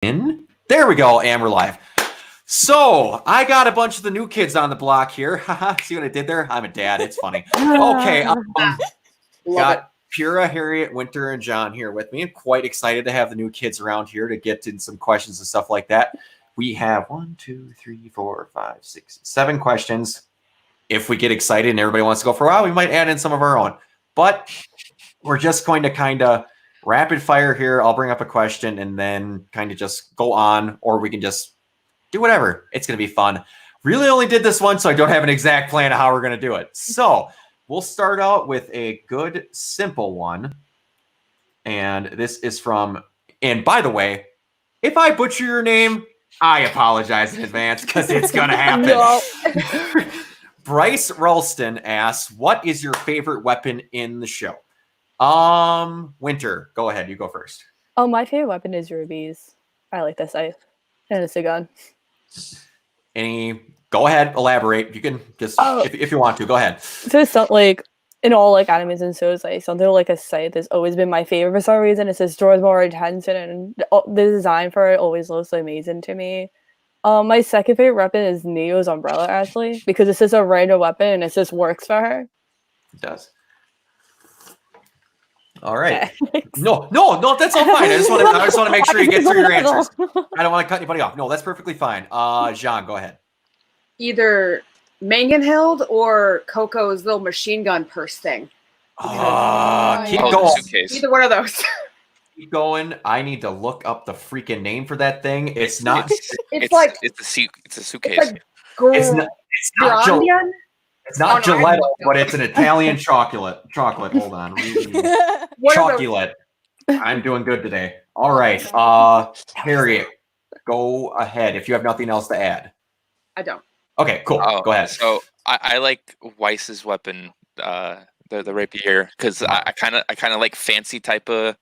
There we go, and we're live. So, I got a bunch of the new kids on the block here. See what I did there? I'm a dad. It's funny. Okay. Got Pura, Harriet, Winter, and John here with me. I'm quite excited to have the new kids around here to get in some questions and stuff like that. We have 1, 2, 3, 4, 5, 6, 7 questions. If we get excited and everybody wants to go for a while, we might add in some of our own. But we're just going to kind of rapid fire here. I'll bring up a question and then kind of just go on, or we can just do whatever. It's going to be fun. Really only did this one, so I don't have an exact plan of how we're going to do it. So we'll start out with a good, simple one. And this is from, and by the way, if I butcher your name, I apologize in advance because it's going to happen. Bryce Ralston asks, what is your favorite weapon in the show? Winter, go ahead. You go first. Oh, my favorite weapon is RWBY's. I like this scythe. And it's a gun. Go ahead, elaborate. You can just, if you want to, go ahead. So it's not like, in all like animes and shows, like something like a scythe has always been my favorite for some reason. It just draws more attention, and the design for it always looks amazing to me. My second favorite weapon is Neo's umbrella, actually, because it's just a random weapon and it just works for her. It does. All right. No, that's all fine. I just want to make sure you get through your answers. I don't want to cut anybody off. No, that's perfectly fine. Jean, go ahead. Either Mangenhild or Coco's little machine gun purse thing. Keep going. Either one of those. Keep going. I need to look up the freaking name for that thing. It's not. It's like it's a suitcase. It's not Gillette, but it's an Italian chocolate. Hold on. Chocolate. I'm doing good today. All right. Harriet, go ahead if you have nothing else to add. I don't. Okay, cool. Go ahead. So I like Weiss's weapon, the rapier, because I kind of like fancy type of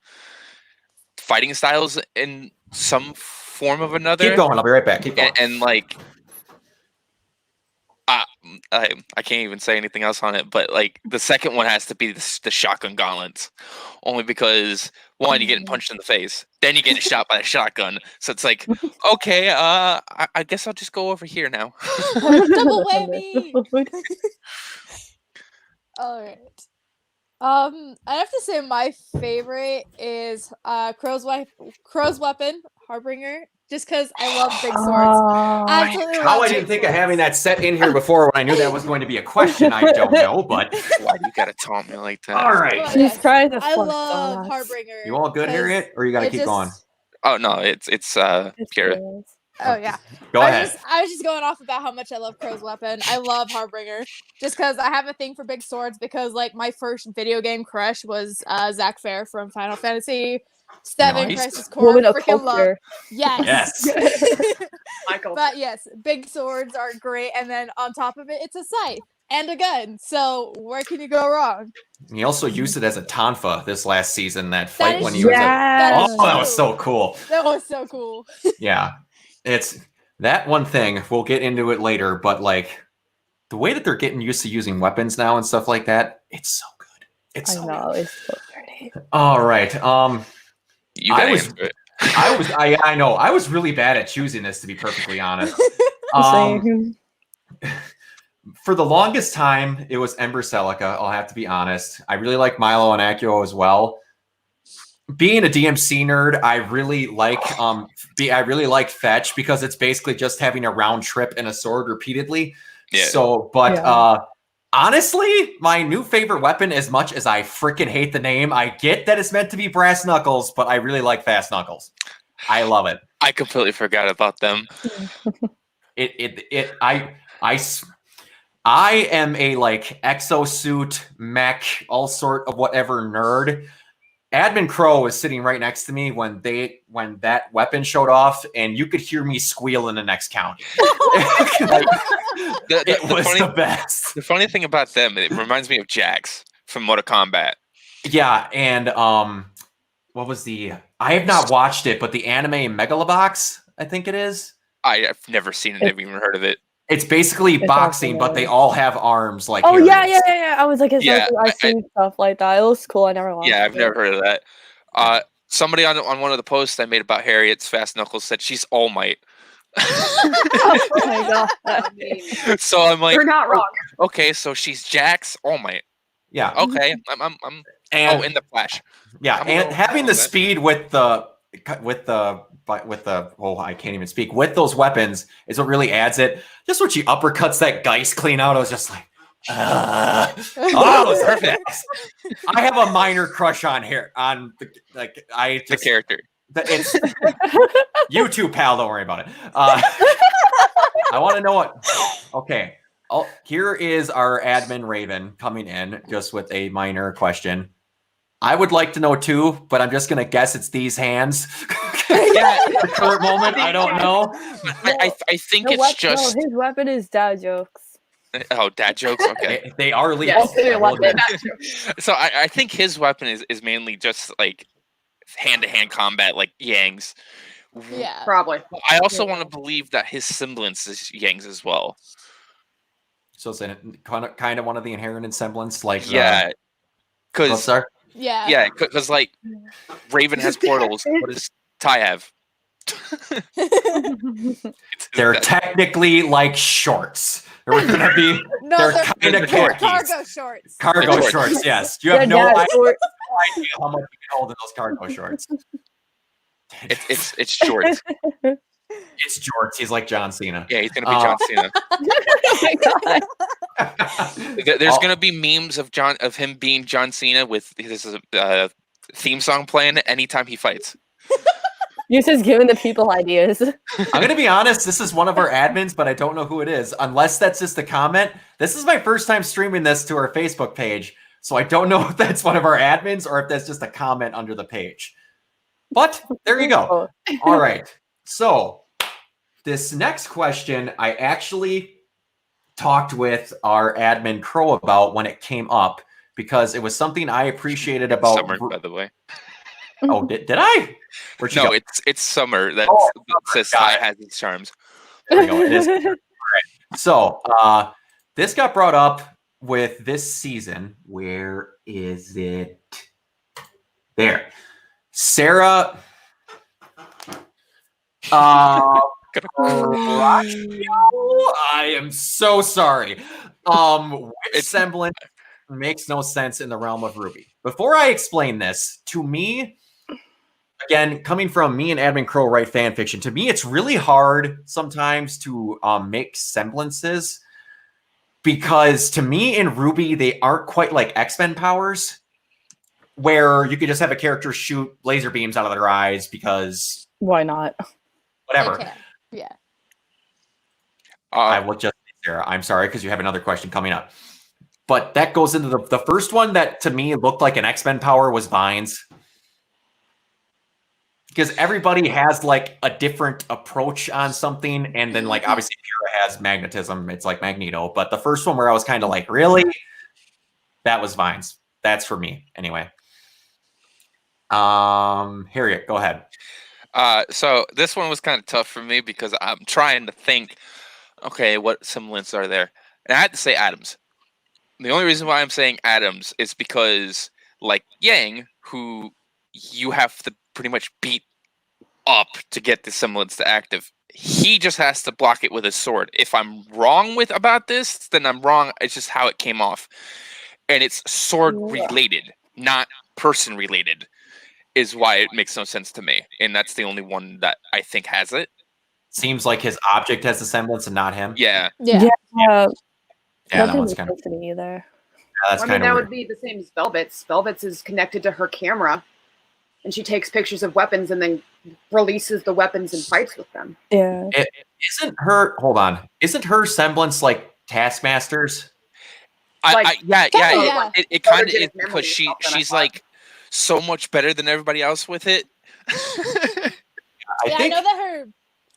fighting styles in some form of another. Keep going. I'll be right back. Keep going. And like, I can't even say anything else on it, but like the second one has to be the shotgun gauntlets, only because one, you're getting punched in the face, then you're getting shot by a shotgun. So it's like, okay, I guess I'll just go over here now. Double whammy. All right. I have to say my favorite is Crow's weapon, Harbinger. Just because I love big swords. Absolutely. How I didn't think of having that set in here before when I knew that was going to be a question, I don't know, but why do you gotta taunt me like that? All right. Well, She's trying to I love Harbinger. You all good, Harriet? Or you gotta keep going? Oh no, it's Pura. Oh yeah. Go ahead. I was just going off about how much I love Crow's weapon. I love Harbinger. Just because I have a thing for big swords, because like my first video game crush was Zack Fair from Final Fantasy 7 Crisis Core. Freaking love. Yes. Michael. But yes, big swords are great, and then on top of it, it's a scythe and a gun. So where can you go wrong? He also used it as a tonfa this last season. That fight when he was that was so cool. That was so cool. Yeah, it's that one thing. We'll get into it later, but like the way that they're getting used to using weapons now and stuff like that, it's so good. It's so good. It's so dirty. All right. I know. I was really bad at choosing this, to be perfectly honest. For the longest time, it was Ember Celica. I'll have to be honest. I really like Milo and Accio as well. Being a DMC nerd, I really like Fetch because it's basically just having a round trip and a sword repeatedly. Yeah. So, honestly, my new favorite weapon, as much as I freaking hate the name, I get that it's meant to be brass knuckles, but I really like fast knuckles. I love it. I completely forgot about them. I am a like exosuit, mech, all sort of whatever nerd. Admin Crow was sitting right next to me when that weapon showed off, and you could hear me squeal in the next county. It was the best. The funny thing about them, it reminds me of Jax from Mortal Kombat. Yeah, and what was I have not watched it, but the anime Megalobox, I think it is. I've never seen it, never even heard of it. It's basically boxing, but they all have arms like. Oh yeah. I was like, I've seen stuff like that. It looks cool. I never watched. Yeah, I've never heard of that. somebody on one of the posts I made about Harriet's fast knuckles said she's All Might. Oh my god. I mean, So I'm like, you're not wrong. okay, so she's Jax All Might. Yeah. Okay, I'm And in the Flash. yeah, I'm a and little having on the that. speed with the I can't even speak with those weapons is what really adds it. Just when she uppercuts that Geist clean out, I was just like, oh, it's perfect. I have a minor crush on her on the The character. It's you too, pal. Don't worry about it. I want to know what. Okay. Here is our admin Raven coming in just with a minor question. I would like to know too, but I'm just gonna guess it's these hands. Yeah. At the current moment, I don't know. I think it's just. No, his weapon is dad jokes. Oh, dad jokes. Okay. They are lethal. Yes, I will admit. So I think his weapon is mainly just like hand-to-hand combat, like Yang's. Yeah. Probably. I also want to believe that his semblance is Yang's as well. So it's kind of one of the inherent semblance, like Yeah, because Yeah. because like Raven has portals. What does Ty have? they're technically like shorts. They're gonna be No, they're they're kind of shorts. cargo shorts. cargo Shorts. shorts. Yes, you have Yeah, no dad, idea or- how much you can hold in those cargo shorts. It's shorts. It's Jorts. He's like John Cena. Yeah, he's gonna be John Cena. Oh my god. There's gonna be memes of him being John Cena with his theme song playing anytime he fights. You're just giving the people ideas. I'm gonna be honest. This is one of our admins, but I don't know who it is. Unless that's just a comment. This is my first time streaming this to our Facebook page, so I don't know if that's one of our admins or if that's just a comment under the page. But there you go. All right. So this next question, I actually talked with our admin Crow about when it came up because it was something I appreciated about. Summer, by the way. Oh, did I? Where'd you No, go? it's Summer. That says got Ty it. has its charms. There we go. It is. All right. So this got brought up with this season. Where is it? There. Sarah. I am so sorry. Which semblance makes no sense in the realm of RWBY. Before I explain this, to me, again, coming from me and Admin Crow write fan fiction, to me, it's really hard sometimes to make semblances because to me in RWBY, they aren't quite like X-Men powers where you could just have a character shoot laser beams out of their eyes because Why not? whatever. Okay. Yeah. I will just Sarah. I'm sorry because you have another question coming up. But that goes into the first one that to me looked like an X-Men power was Vines. Because everybody has like a different approach on something. And then like obviously Pyrrha has magnetism. It's like Magneto. But the first one where I was kind of like, really? That was Vines. That's for me anyway. Harriet, go ahead. So this one was kind of tough for me because I'm trying to think, okay, what semblance are there? And I had to say Adams. The only reason why I'm saying Adams is because, like Yang, who you have to pretty much beat up to get the semblance to active, he just has to block it with his sword. If I'm wrong about this, then I'm wrong. It's just how it came off. And it's sword related, not person related, is why it makes no sense to me. And that's the only one that I think has it. Seems like his object has the semblance and not him. Yeah. Yeah. Yeah, that one's kind of to me either. yeah, that's I mean, kind of that weird. would be the same as Velvet's. Velvet's is connected to her camera, and she takes pictures of weapons and then releases the weapons and fights with them. Yeah. Isn't her semblance like Taskmaster's? Yeah. Yeah. It kind of is Photogenic memory because is something I she's thought. like so much better than everybody else with it. I know that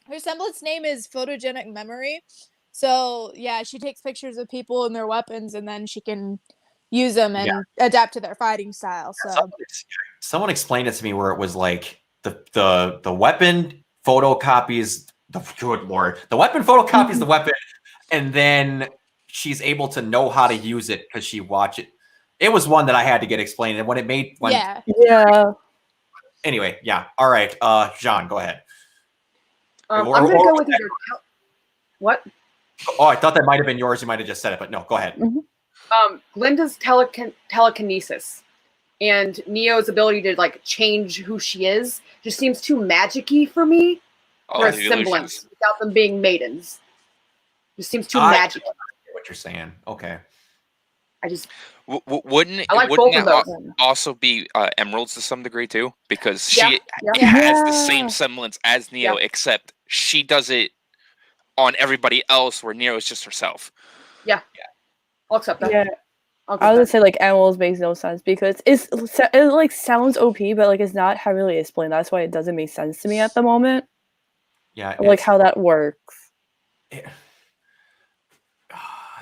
her semblance name is photogenic memory. So yeah, she takes pictures of people and their weapons, and then she can use them and adapt to their fighting style. So Someone explained it to me where it was like the weapon photocopies the good lord. The weapon photocopies the weapon, and then she's able to know how to use it because she watched it. It was one that I had to get explained, and when yeah, Anyway, yeah. All right. Jean, go ahead. I'm gonna go with either. What? Oh, I thought that might have been yours. You might have just said it, but no, go ahead. Glinda's telekinesis and Neo's ability to like change who she is just seems too magic-y for me for a the semblance illusions. without them being maidens. Just seems too magic. I get what you're saying. Okay. I just Wouldn't I like wouldn't both of that those. also be Emeralds to some degree too? Because Yeah, she yeah. has the Yeah. same semblance as Neo, Yeah. except she does it on everybody else, where Neo is just herself. I'll accept that. Yeah. I'll I accept would that. say like animals makes no sense because it like sounds OP, but like it's not heavily explained. That's why it doesn't make sense to me at the moment. Yeah. Like how that works.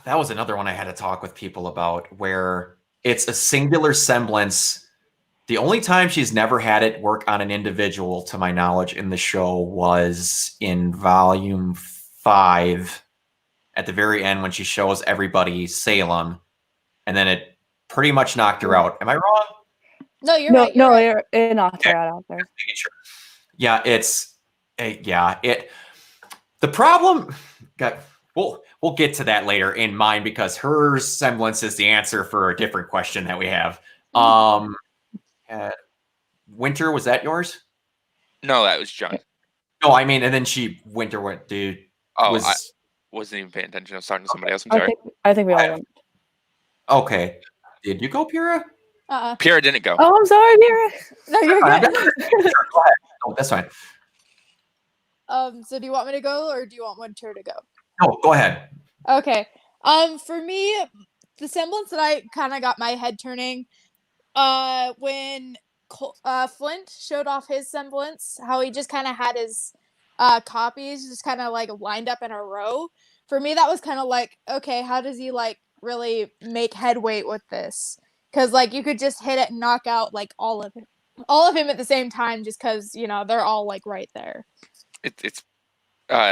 That was another one I had to talk with people about, where it's a singular semblance. The only time she's never had it work on an individual, to my knowledge, in the show was in volume 5 at the very end when she shows everybody Salem, and then it pretty much knocked her out. Am I wrong? No, you're right. You're right. It knocked her out there. Yeah, it. The problem, we'll get to that later in mine, because her semblance is the answer for a different question that we have. Winter, was that yours? No, that was John. No, I mean, and then Winter went, dude. Oh, was I wasn't even paying attention. I was talking to somebody else. I'm sorry. I think we all went. okay. Did you go, Pyrrha? Pierre didn't go. Oh, I'm sorry, Mira. No, you're good. Sure, go ahead. Oh, that's fine. So do you want me to go or do you want Winter to go? No, go ahead. Okay. For me, the semblance that I kind of got my head turning, when Flint showed off his semblance, how he just kind of had his copies just kind of like lined up in a row. For me, that was kind of like, okay, how does he like really make headway with this? Because like you could just hit it and knock out like all of him at the same time, just because they're all like right there. It's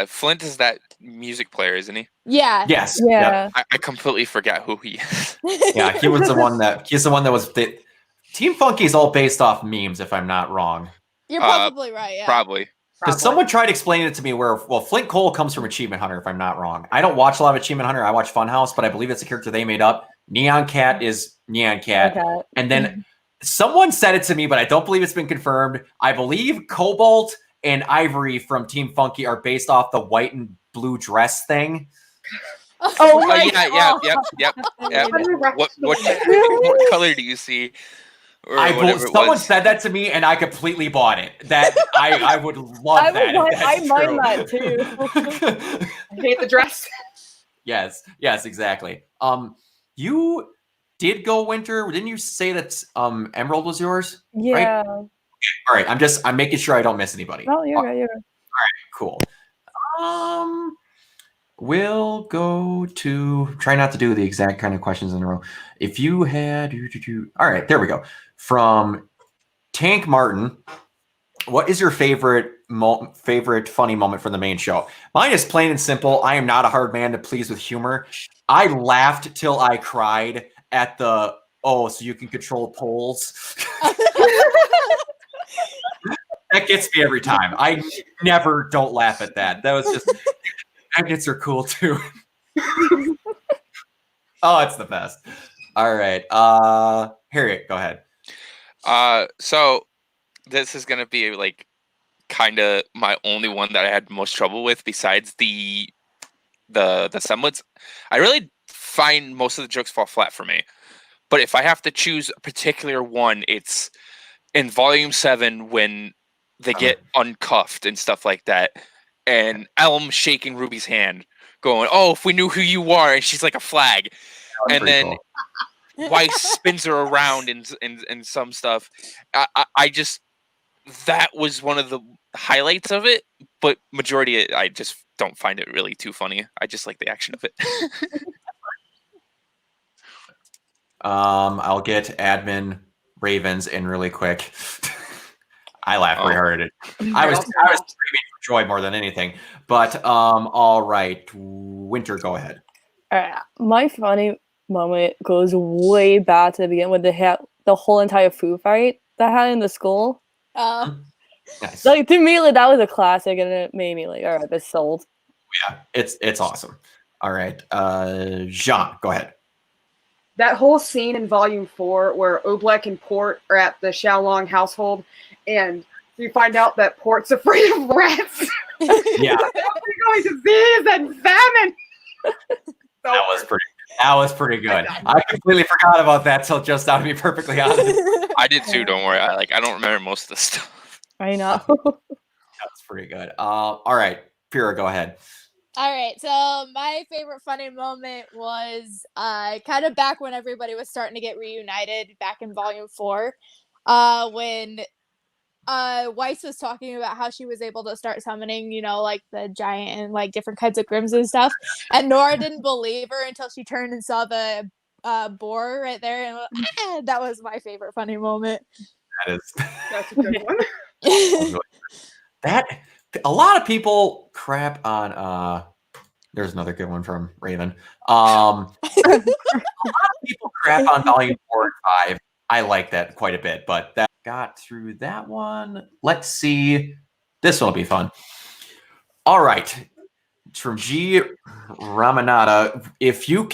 Flint is that music player, isn't he? Yeah. Yes. Yeah. I completely forgot who he is. Yeah, he was the one that was Team Funky is all based off memes, if I'm not wrong. You're probably right. Yeah. Probably. Because someone tried explaining it to me Flint Cole comes from Achievement Hunter, if I'm not wrong. I don't watch a lot of Achievement Hunter. I watch Funhouse, but I believe it's a character they made up. Neon Cat is Neon Cat. Okay. And then someone said it to me, but I don't believe it's been confirmed. I believe Cobalt and Ivory from Team Funky are based off the white and blue dress thing. Oh my yeah, yep. What color do you see? Someone said that to me, and I completely bought it. That I would love that. I mind that too. I hate the dress. Yes, exactly. You did go Winter. Didn't you say that Emerald was yours? Yeah. Right? All right. I'm making sure I don't miss anybody. Oh, you're right. All right, cool. We'll go to try not to do the exact kind of questions in a row. If you had, all right, there we go. From Tank Martin, what is your favorite funny moment from the main show? Mine is plain and simple. I am not a hard man to please with humor. I laughed till I cried at the so you can control poles. That gets me every time. I never don't laugh at that. That was just magnets are cool too. Oh, it's the best. All right. Harriet, go ahead. So this is gonna be like kind of my only one that I had most trouble with, besides the semblance. I really find most of the jokes fall flat for me. But if I have to choose a particular one, it's in Volume 7 when they get uncuffed and stuff like that, and Elm shaking Ruby's hand, going, "Oh, if we knew who you are," and she's like a flag, and then Weiss spins her around in some stuff. I just, that was one of the highlights of it, but majority I just don't find it really too funny. I just like the action of it. I'll get admin Ravens in really quick. I laughed very hard at it. I was screaming for joy more than anything. But all right, Winter, go ahead. My funny moment goes way back to the beginning with the whole entire food fight that had in the school. Nice. Like to me, like that was a classic, and it made me like, all right, this sold. Yeah, it's awesome. All right, Jean, go ahead. That whole scene in Volume 4 where Oblek and Port are at the Xiaolong household, and you find out that Port's afraid of rats. Yeah, Going disease and famine. that was pretty good. I completely forgot about that till just now, to be perfectly honest. I did too. Don't worry. I don't remember most of the stuff. I know. That's pretty good. All right, Pyrrha, go ahead. All right, so my favorite funny moment was kind of back when everybody was starting to get reunited back in Volume 4, when Weiss was talking about how she was able to start summoning, you know, like the giant and like different kinds of grims and stuff, and Nora didn't believe her until she turned and saw the boar right there, and that was my favorite funny moment. That's a good one. That a lot of people crap on there's another good one from Raven. A lot of people crap on Volume 4 and 5. I like that quite a bit, but that got through that one. Let's see. This one will be fun. All right. It's from G Ramanata. If you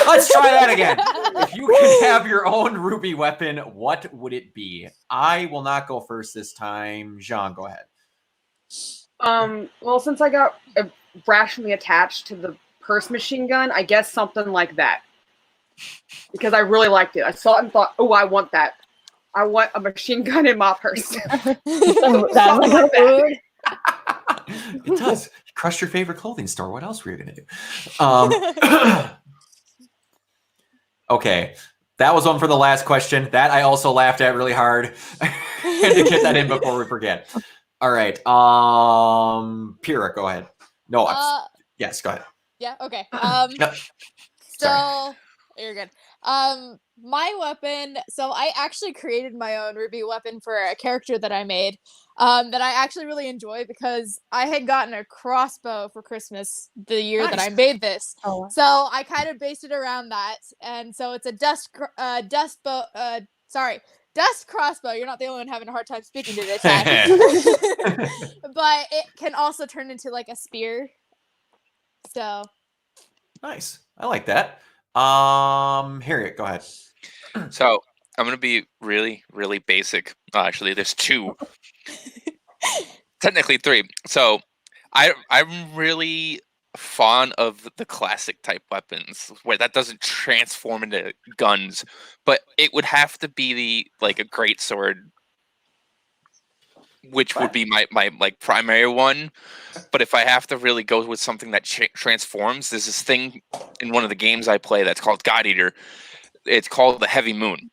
let's try that again. If you could have your own RWBY weapon, what would it be? I will not go first this time. Jean, go ahead. Well, since I got rationally attached to the purse machine gun, I guess something like that. Because I really liked it. I saw it and thought, oh, I want that. I want a machine gun in my purse. It does. You crushed your favorite clothing store. What else were you going to do? Okay. That was one for the last question. That I also laughed at really hard. Had to get that in before we forget. All right. Pyrrha, go ahead. No, yes, go ahead. Yeah, okay. Yep. So you're good. My weapon, so I actually created my own RWBY weapon for a character that I made, that I actually really enjoy because I had gotten a crossbow for Christmas the year that I made this. Oh. So I kind of based it around that, and so it's a dust crossbow. You're not the only one having a hard time speaking today, Chad. But it can also turn into like a spear. So Nice. I like that. Harriet, go ahead. So I'm gonna be really, really basic. Actually, there's two. Technically three. So I'm really fond of the classic type weapons where that doesn't transform into guns, but it would have to be a great sword, which would be my like primary one. But if I have to really go with something that transforms, there's this thing in one of the games I play that's called God Eater. It's called the Heavy Moon,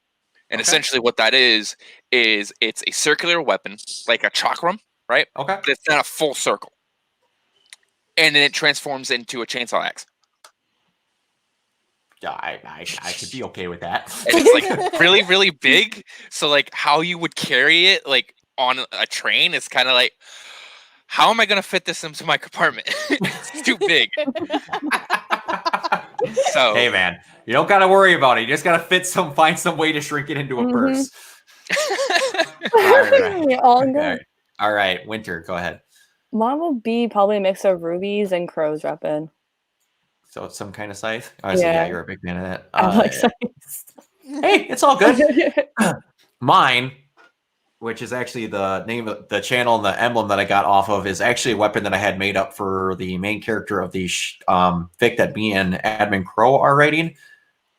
and essentially what that is it's a circular weapon like a chakram, right? Okay. But it's not a full circle, and then it transforms into a chainsaw axe. Yeah, I could be okay with that. And it's like really, really big. So like how you would carry it like on a train is kind of like, how am I gonna fit this into my compartment? It's too big. So hey man, you don't gotta worry about it. You just gotta find some way to shrink it into a purse. All right, Winter, go ahead. Mine will be probably a mix of rubies and Crow's weapon. So it's some kind of scythe? Yeah, you're a big fan of that. I like scythes. Hey, it's all good. Mine, which is actually the name of the channel and the emblem that I got off of, is actually a weapon that I had made up for the main character of the fic that me and Admin Crow are writing.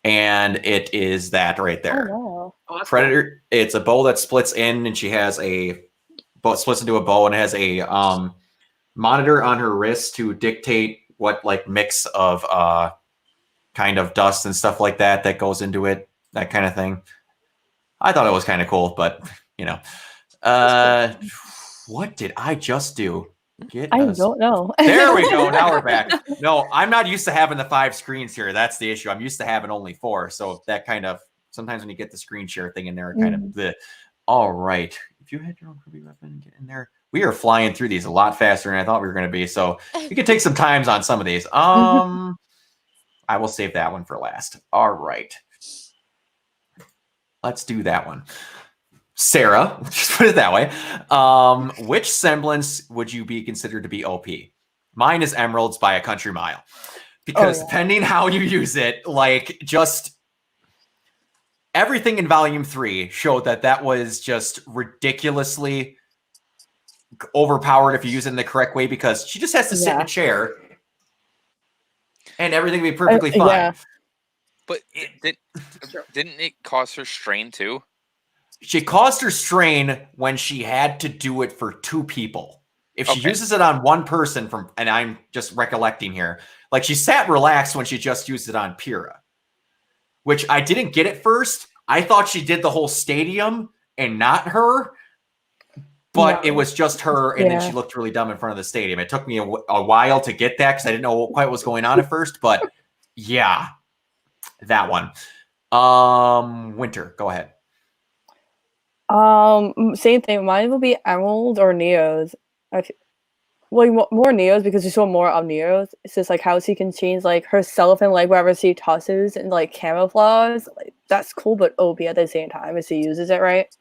And it is that right there. Oh, wow. Predator, it's a bow that splits in, and she has splits into a bow and has a monitor on her wrist to dictate what like mix of kind of dust and stuff like that goes into it, that kind of thing. I thought it was kind of cool, but you know, what did I just do? I don't know. There we go. Now we're back. No, I'm not used to having the 5 screens here. That's the issue. I'm used to having only 4. So that kind of, sometimes when you get the screen share thing in there, kind of the, all right. If you had your own RWBY weapon, get in there. We are flying through these a lot faster than I thought we were going to be. So we could take some times on some of these. I will save that one for last. All right. Let's do that one. Sarah, just put it that way. Which semblance would you be considered to be OP? Mine is Emeralds by a country mile. Because depending how you use it, like just everything in Volume 3 showed that was just ridiculously overpowered if you use it in the correct way, because she just has to sit in a chair and everything will be perfectly fine. Yeah. But didn't it cause her strain too? She caused her strain when she had to do it for 2 people. If she uses it on one person and I'm just recollecting here, like she sat relaxed when she just used it on Pyrrha, which I didn't get at first. I thought she did the whole stadium and not her, but it was just her, and then she looked really dumb in front of the stadium. It took me a while to get that because I didn't know quite what was going on at first, but yeah, that one. Winter, go ahead. Same thing. Mine will be Emerald or Neos. More Neos because we saw more of Neos. It's just like how she can change like herself and like wherever she tosses and like camouflage. Like that's cool, but OP at the same time if she uses it right.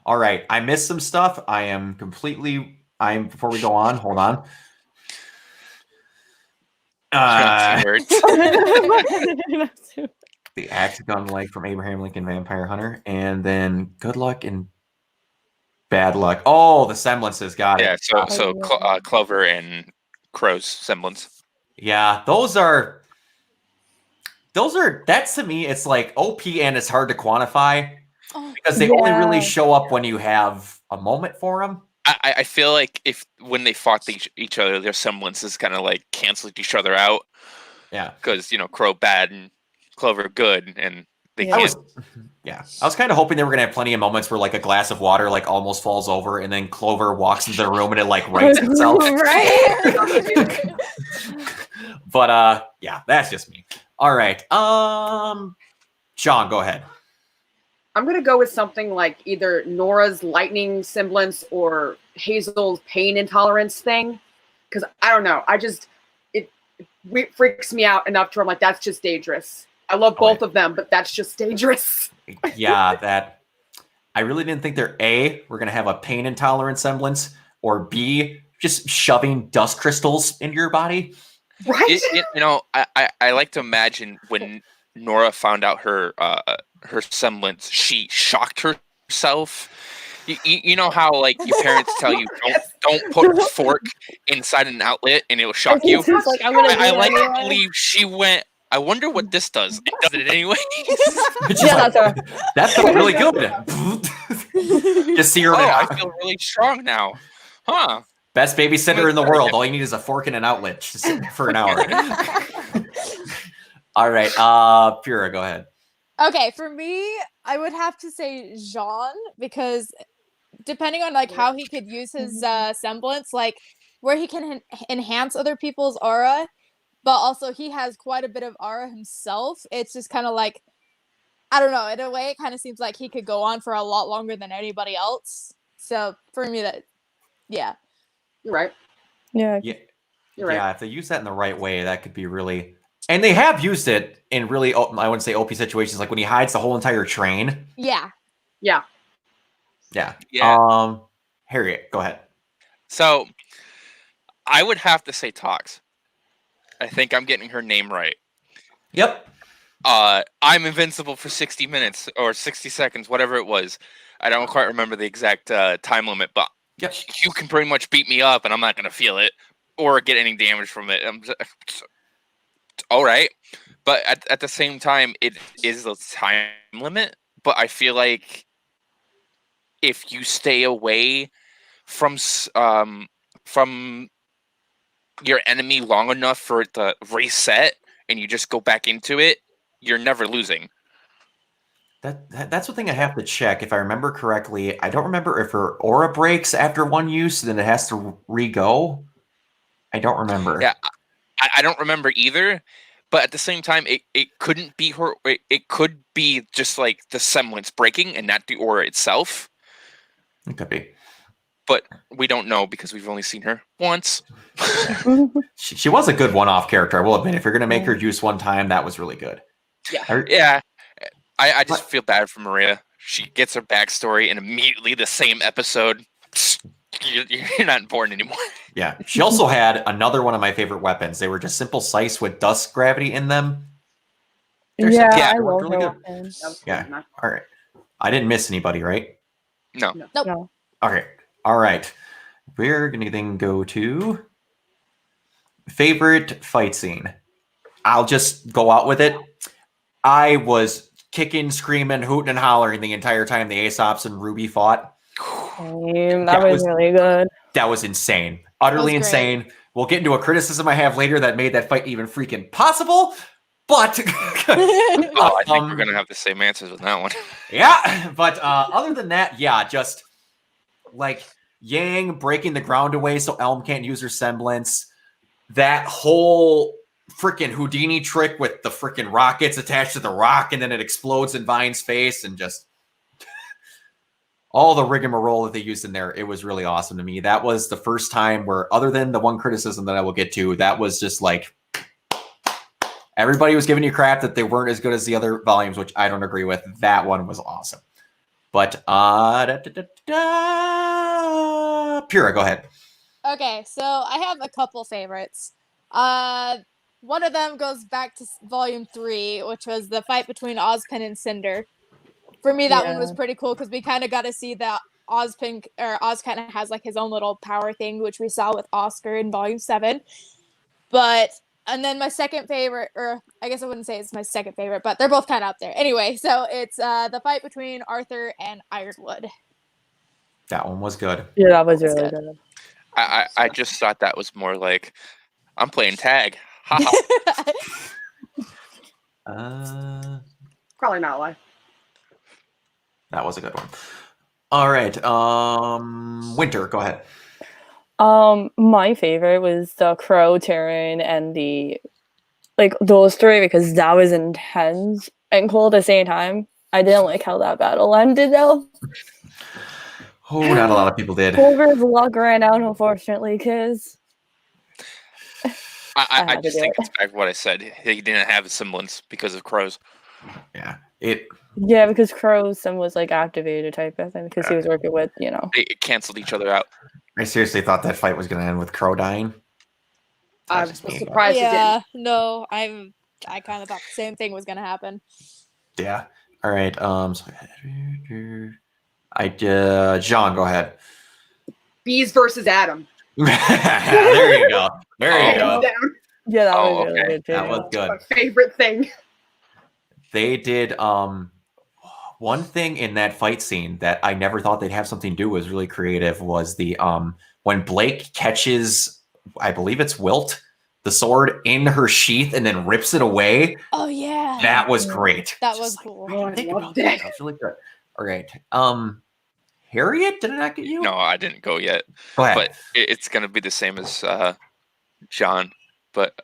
All right, I missed some stuff. Before we go on, hold on. The axe gun leg from Abraham Lincoln Vampire Hunter, and then good luck and bad luck. Oh, the semblances, got it. Yeah, so Clover and Crow's semblance. Yeah, those are that's to me, it's like OP and it's hard to quantify because they only really show up when you have a moment for them. I feel like when they fought each other, their semblances kind of like canceled each other out. Yeah, because Crow bad and Clover good, and they can't. I was kind of hoping they were gonna have plenty of moments where like a glass of water like almost falls over, and then Clover walks into the room and it like rights itself. Right. But yeah, that's just me. All right, Sean, go ahead. I'm gonna go with something like either Nora's lightning semblance or Hazel's pain intolerance thing, because I don't know. It freaks me out enough to where I'm like, that's just dangerous. I love both of them, but that's just dangerous. Yeah, I really didn't think they're we're gonna have a pain intolerance semblance, or B, just shoving dust crystals into your body. Right. I like to imagine when Nora found out her semblance, she shocked herself. You know how like your parents tell you don't put a fork inside an outlet and it will shock you. I like to believe she went, I wonder what this does. It does it anyway. That felt really good. Just see her. I feel really strong now. Huh. Best babysitter in the world. All you need is a fork and an outlet. Just sit there for an hour. All right. Pyrrha, go ahead. Okay, for me, I would have to say Jean, because depending on like how he could use his semblance, like where he can enhance other people's aura, but also he has quite a bit of aura himself. It's just kind of like, I don't know, in a way it kind of seems like he could go on for a lot longer than anybody else. So for me, you're right. Yeah. You're right. Yeah, if they use that in the right way, that could be really. And they have used it in really, I wouldn't say OP situations, like when he hides the whole entire train. Yeah. Harriet, go ahead. So I would have to say Tox. I think I'm getting her name right. Yep. I'm invincible for 60 minutes or 60 seconds, whatever it was. I don't quite remember the exact time limit, but you can pretty much beat me up and I'm not going to feel it or get any damage from it. All right. But at the same time, it is the time limit. But I feel like if you stay away from your enemy long enough for it to reset and you just go back into it, you're never losing. That's the thing I have to check. If I remember correctly, I don't remember if her aura breaks after one use, then it has to re-go. I don't remember. Yeah, I don't remember either. But at the same time, it couldn't be her. It could be just like the semblance breaking and not the aura itself. It could be. But we don't know because we've only seen her once. She was a good one-off character, I will admit. If you're going to make her use one time, that was really good. Yeah. Yeah. I just feel bad for Maria. she gets her backstory, and immediately the same episode, you're not important anymore. Yeah. She also had another one of my favorite weapons. They were just simple scythes with dust gravity in them. They're Yeah, simple. Yeah. I They worked love really her good. weapons. That was Yeah. cool. All right. I didn't miss anybody, right? No. Nope. No. Okay. All right. We're going to then go to favorite fight scene. I'll just go out with it. I was kicking, screaming, hooting, and hollering the entire time the Aesops and RWBY fought. That That was was- really good. That was insane. Utterly That was great. insane. We'll get into a criticism I have later that made that fight even freaking possible. But Oh, I think we're gonna have the same answers with that one. yeah, but other than that, yeah, just like Yang breaking the ground away so Elm can't use her semblance. That whole freaking Houdini trick with the freaking rockets attached to the rock and then it explodes in Vine's face and just all the rigmarole that they used in there. It was really awesome to me. That was the first time where, other than the one criticism that I will get to, that was just like everybody was giving you crap that they weren't as good as the other volumes, which I don't agree with. That one was awesome. But Pura, go ahead. Okay, so I have a couple favorites. One of them goes back to Volume 3, which was the fight between Ozpin and Cinder. For me, that one was Yeah. pretty cool because we kind of got to see that Oz kind of has like his own little power thing, which we saw with Oscar in Volume 7. And then my second favorite, or I guess I wouldn't say it's my second favorite, but they're both kind of up there. Anyway, so it's the fight between Arthur and Ironwood. That one was good. Yeah, that was That's really good. good. I just thought that was more like I'm playing tag. Ha ha. Probably not live. That was a good one. All right. Winter, go ahead. My favorite was the Crow, Terran, and those three because that was intense and cool at the same time. I didn't like how that battle ended though. Oh, not a lot of people did. Clover's luck ran out, unfortunately, because I had to just do think it. it's back to what I said. He didn't have a semblance because of crows. Yeah. because Crow's sim was like activated type of thing because he was working with It canceled each other out. I seriously thought that fight was going to end with Crow dying. I That's was just me. surprised it Yeah, no, I kind of thought the same thing was gonna happen. Yeah. All right. Jean, go ahead. didn't. Bees versus Adam. There you go. There you go. Down. Yeah, that Oh, was really okay. good too. That was good. My favorite thing. They did one thing in that fight scene that I never thought they'd have something do was really creative was the when Blake catches, I believe it's Wilt, the sword in her sheath and then rips it away. Oh yeah, That was great. that Just was like, cool. Oh, I think loved about that. it. That was really good. All right. Harriet, did it not get you? No, I didn't go yet. Go ahead. But it's gonna be the same as John, but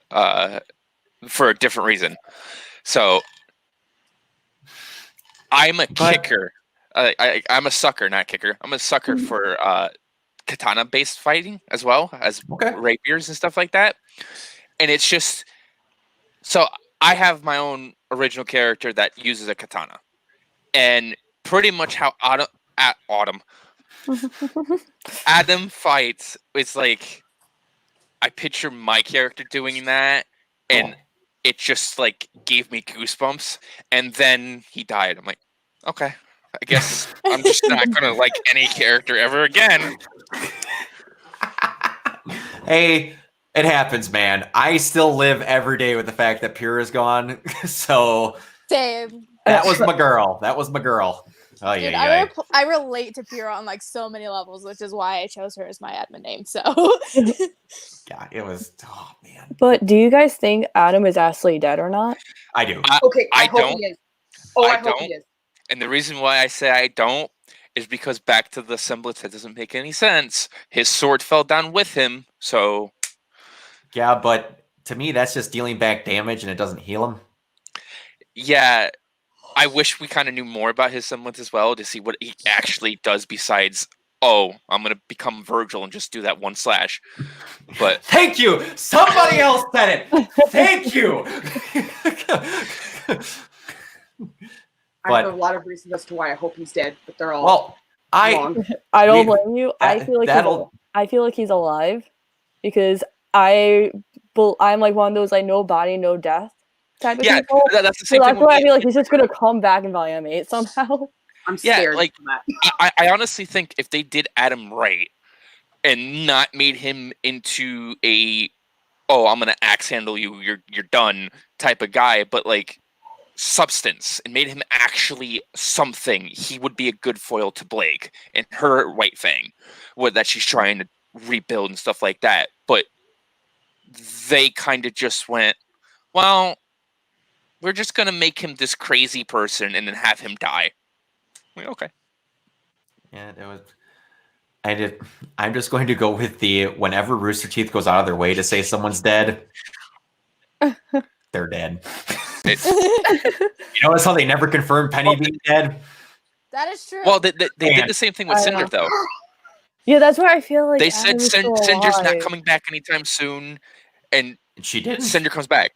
for a different reason. So I'm a kicker. I'm a sucker, not kicker. I'm a sucker for katana-based fighting as well as Okay. rapiers and stuff like that. And it's just so I have my own original character that uses a katana, and pretty much how Adam fights. It's like I picture my character doing that, and it just like gave me goosebumps. And then he died. I'm like, okay, I guess I'm just not gonna like any character ever again. Hey, it happens, man. I still live every day with the fact that Pura's gone. So Same. that was my girl. That was my girl. Oh Dude, yeah, yeah. I relate to Pyrrha on like so many levels, which is why I chose her as my admin name. So Yeah, it was. Oh man, But do you guys think Adam is actually dead or not? I do. Okay, I, I hope don't. he is. Oh, I I, hope he don't. is. And the reason why I say I don't is because back to the semblance that doesn't make any sense. His sword fell down with him, so Yeah, but to me, that's just dealing back damage, and it doesn't heal him. yeah. I wish we kind of knew more about his semblance as well to see what he actually does besides, oh, I'm gonna become Virgil and just do that one slash. But Thank you. Somebody else said it. Thank you. I have a lot of reasons as to why I hope he's dead, but they're all Well, wrong. I don't blame you. I that'll- feel like he's alive because I'm like one of those like no body, no death type of people. That's the So same that's thing. why I feel like he's just gonna come back in Volume 8 somehow. I'm scared like of that. I honestly think if they did Adam right and not made him into a I'm gonna axe handle you, you're done type of guy, but like substance and made him actually something, he would be a good foil to Blake and her White Fang, that she's trying to rebuild and stuff like that. But they kind of just went, well, we're just gonna make him this crazy person and then have him die. Like, okay. Yeah, that was. I'm just going to go with the whenever Rooster Teeth goes out of their way to say someone's dead, they're dead. You notice how they never confirmed Penny being dead? That is true. Well, they did the same thing with Cinder, though. Yeah, that's why I feel like They said Adam is still Cinder's not alive. coming back anytime soon, and she didn't. Cinder comes back.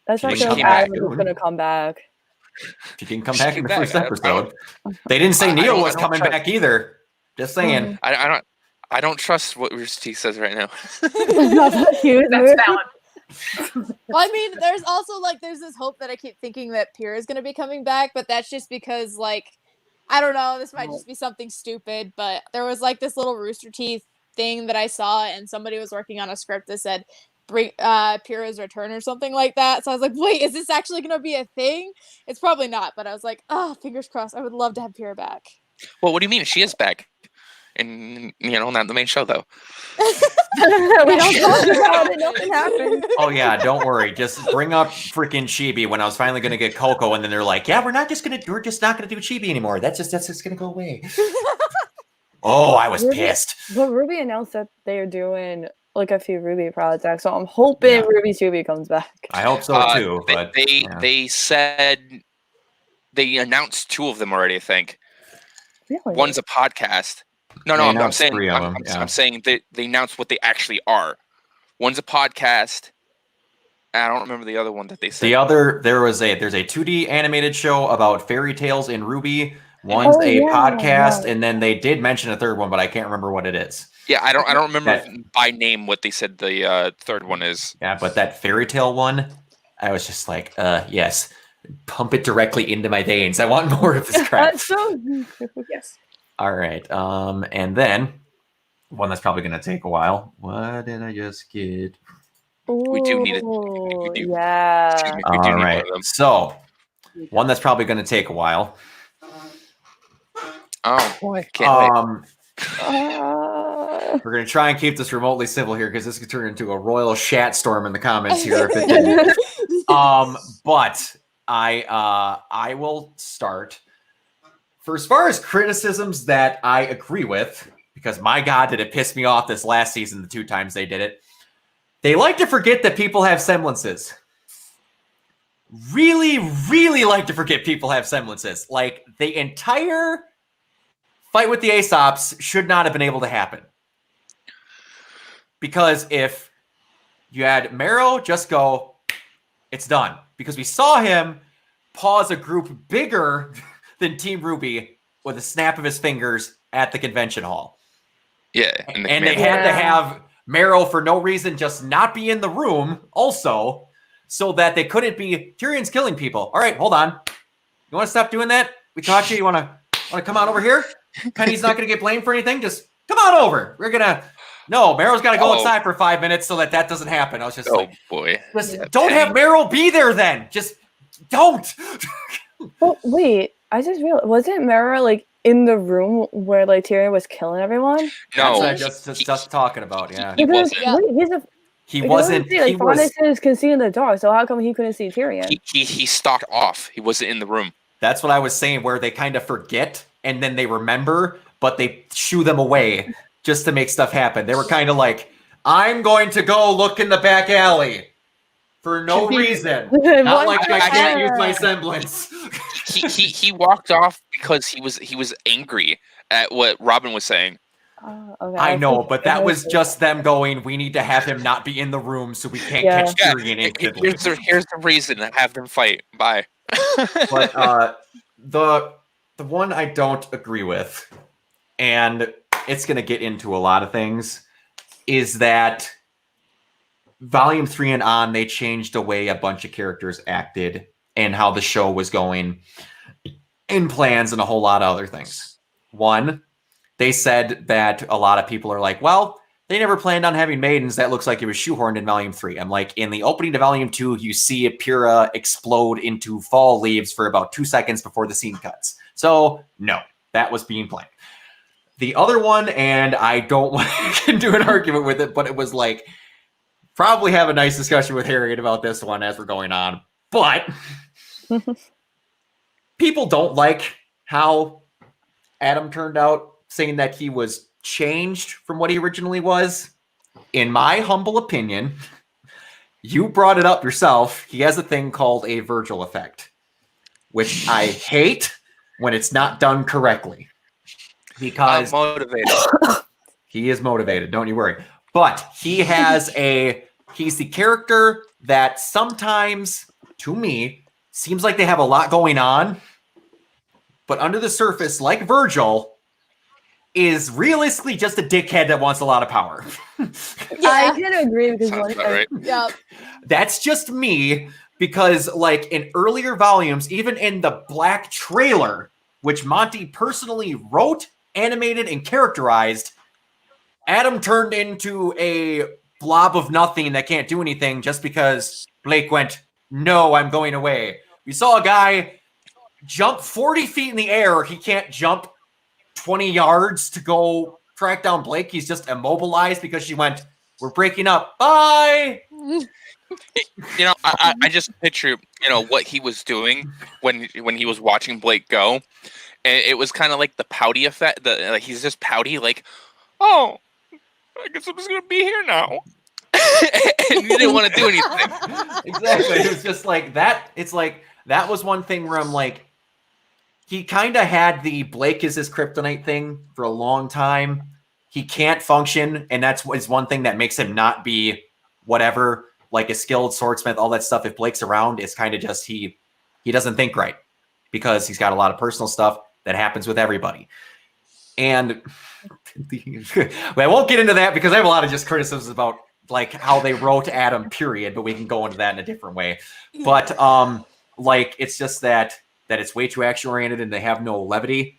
That's why I She feel like came back Adam is soon. gonna come back. She didn't come She back came in the back. first I episode. They didn't say Neil was I don't coming trust- back either. Just saying. I don't trust what Rooster Teeth says right now. That's valid. Well, I mean, there's also like there's this hope that I keep thinking that Pierre is going to be coming back, but that's just because like I don't know, this might just be something stupid, but there was like this little Rooster Teeth thing that I saw, and somebody was working on a script that said bring Pierre's return or something like that. So I was like, wait, is this actually going to be a thing? It's probably not, but I was like, oh, fingers crossed. I would love to have Pierre back. Well, what do you mean? She is back. And, not the main show, though. We don't talk about it. Nothing happened. Oh yeah, don't worry. Just bring up freaking Chibi when I was finally gonna get Coco, and then they're like, "Yeah, we're just not gonna do Chibi anymore. That's just gonna go away." Oh, I was pissed. But RWBY announced that they're doing like a few RWBY projects, so I'm hoping RWBY Chibi comes back. I hope so too. But they said they announced 2 of them already. I think Really? one's a podcast. No, They I'm announced saying 3 of them, I'm saying they announced what they actually are. One's a podcast. I don't remember the other one that they said. there's a 2D animated show about fairy tales in RWBY. One's podcast, and then they did mention a third one, but I can't remember what it is. Yeah, I don't remember by name what they said the third one is. Yeah, but that fairy tale one, I was just like, yes, pump it directly into my veins. I want more of this crap. That's so Yes. All right. And then one that's probably going to take a while. What did I just get? We do need it. Ooh, We do. Yeah. We do All need right. one of them. So one that's probably going to take a while. Oh boy, can't wait. We're going to try and keep this remotely civil here because this could turn into a royal shat storm in the comments here. If it didn't. But I will start. For as far as criticisms that I agree with, because my God, did it piss me off this last season, the 2 times they did it. They like to forget that people have semblances. Really, really like to forget people have semblances. Like, the entire fight with the Aesops should not have been able to happen. Because if you had Marrow just go, it's done. Because we saw him pause a group bigger than Team RWBY with a snap of his fingers at the convention hall. Yeah. And they had to have Marrow for no reason just not be in the room also so that they couldn't be Tyrion's killing people. All right, hold on. You want to stop doing that? We caught you. You want to come on over here? Penny's not going to get blamed for anything. Just come on over. We're going to No, Marrow's got to go outside for 5 minutes so that doesn't happen. I was just boy. Don't have Marrow be there then. Just don't. Well, wait. I just realized, wasn't Mara like in the room where like Tyrion was killing everyone? No, That's what I just talking about. Yeah, He wasn't. he wasn't. Like Fonnis can see in the dark, so how come he couldn't see Tyrion? He stalked off. He wasn't in the room. That's what I was saying. Where they kind of forget and then they remember, but they shoo them away just to make stuff happen. They were kind of like, "I'm going to go look in the back alley." For no reason. Not like I can't use my semblance. He walked off because he was angry at what Robin was saying. Okay. I know, but that was just them going, we need to have him not be in the room so we can't catch Tyrion instantly. Here's the reason to have them fight. Bye. But the one I don't agree with, and it's going to get into a lot of things, is that Volume 3 and on, they changed the way a bunch of characters acted and how the show was going in plans and a whole lot of other things. One, they said that a lot of people are like, well, they never planned on having maidens. That looks like it was shoehorned in Volume 3. I'm like, in the opening to Volume 2, you see Pyrrha explode into fall leaves for about 2 seconds before the scene cuts. So, no, that was being planned. The other one, and I don't want to do an argument with it, but it was like, probably have a nice discussion with Harriet about this one as we're going on. But people don't like how Adam turned out, saying that he was changed from what he originally was. In my humble opinion, you brought it up yourself. He has a thing called a Virgil effect, which I hate when it's not done correctly. Because I'm motivated. He is motivated, don't you worry. But he's the character that sometimes, to me, seems like they have a lot going on, but under the surface, like Virgil, is realistically just a dickhead that wants a lot of power. I can agree because Sounds about right. Yep. That's just me, because like in earlier volumes, even in the Black trailer, which Monty personally wrote, animated, and characterized, Adam turned into a blob of nothing that can't do anything just because Blake went, no, I'm going away. We saw a guy jump 40 feet in the air. He can't jump 20 yards to go track down Blake. He's just immobilized because she went, we're breaking up. Bye. I just picture, what he was doing when he was watching Blake go. And it was kind of like the pouty effect. Like he's just pouty, like, oh, I guess I'm just going to be here now. And he didn't want to do anything. Exactly. It was just like that. It's like, that was one thing where I'm like, he kind of had the Blake is his kryptonite thing for a long time. He can't function, and that's one thing that makes him not be whatever, like a skilled swordsmith, all that stuff. If Blake's around, it's kind of just he doesn't think right because he's got a lot of personal stuff that happens with everybody. And I won't get into that because I have a lot of just criticisms about like how they wrote Adam, period, but we can go into that in a different way. But like it's just that it's way too action oriented and they have no levity.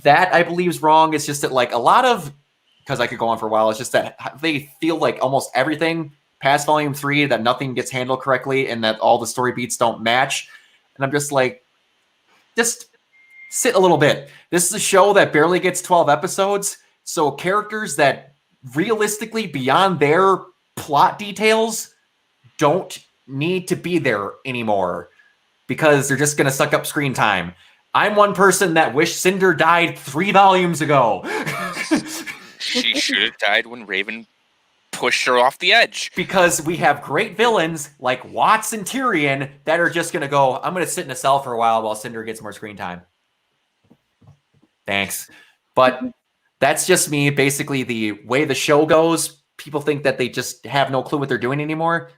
That I believe is wrong. It's just that like a lot of, because I could go on for a while, it's just that they feel like almost everything past Volume 3 that nothing gets handled correctly and that all the story beats don't match. And I'm just like, just sit a little bit. This is a show that barely gets 12 episodes. So characters that realistically beyond their plot details don't need to be there anymore because they're just going to suck up screen time. I'm one person that wished Cinder died 3 volumes ago. She should have died when Raven pushed her off the edge. Because we have great villains like Watts and Tyrion that are just going to go, I'm going to sit in a cell for a while Cinder gets more screen time. Thanks. But that's just me. Basically, the way the show goes, people think that they just have no clue what they're doing anymore.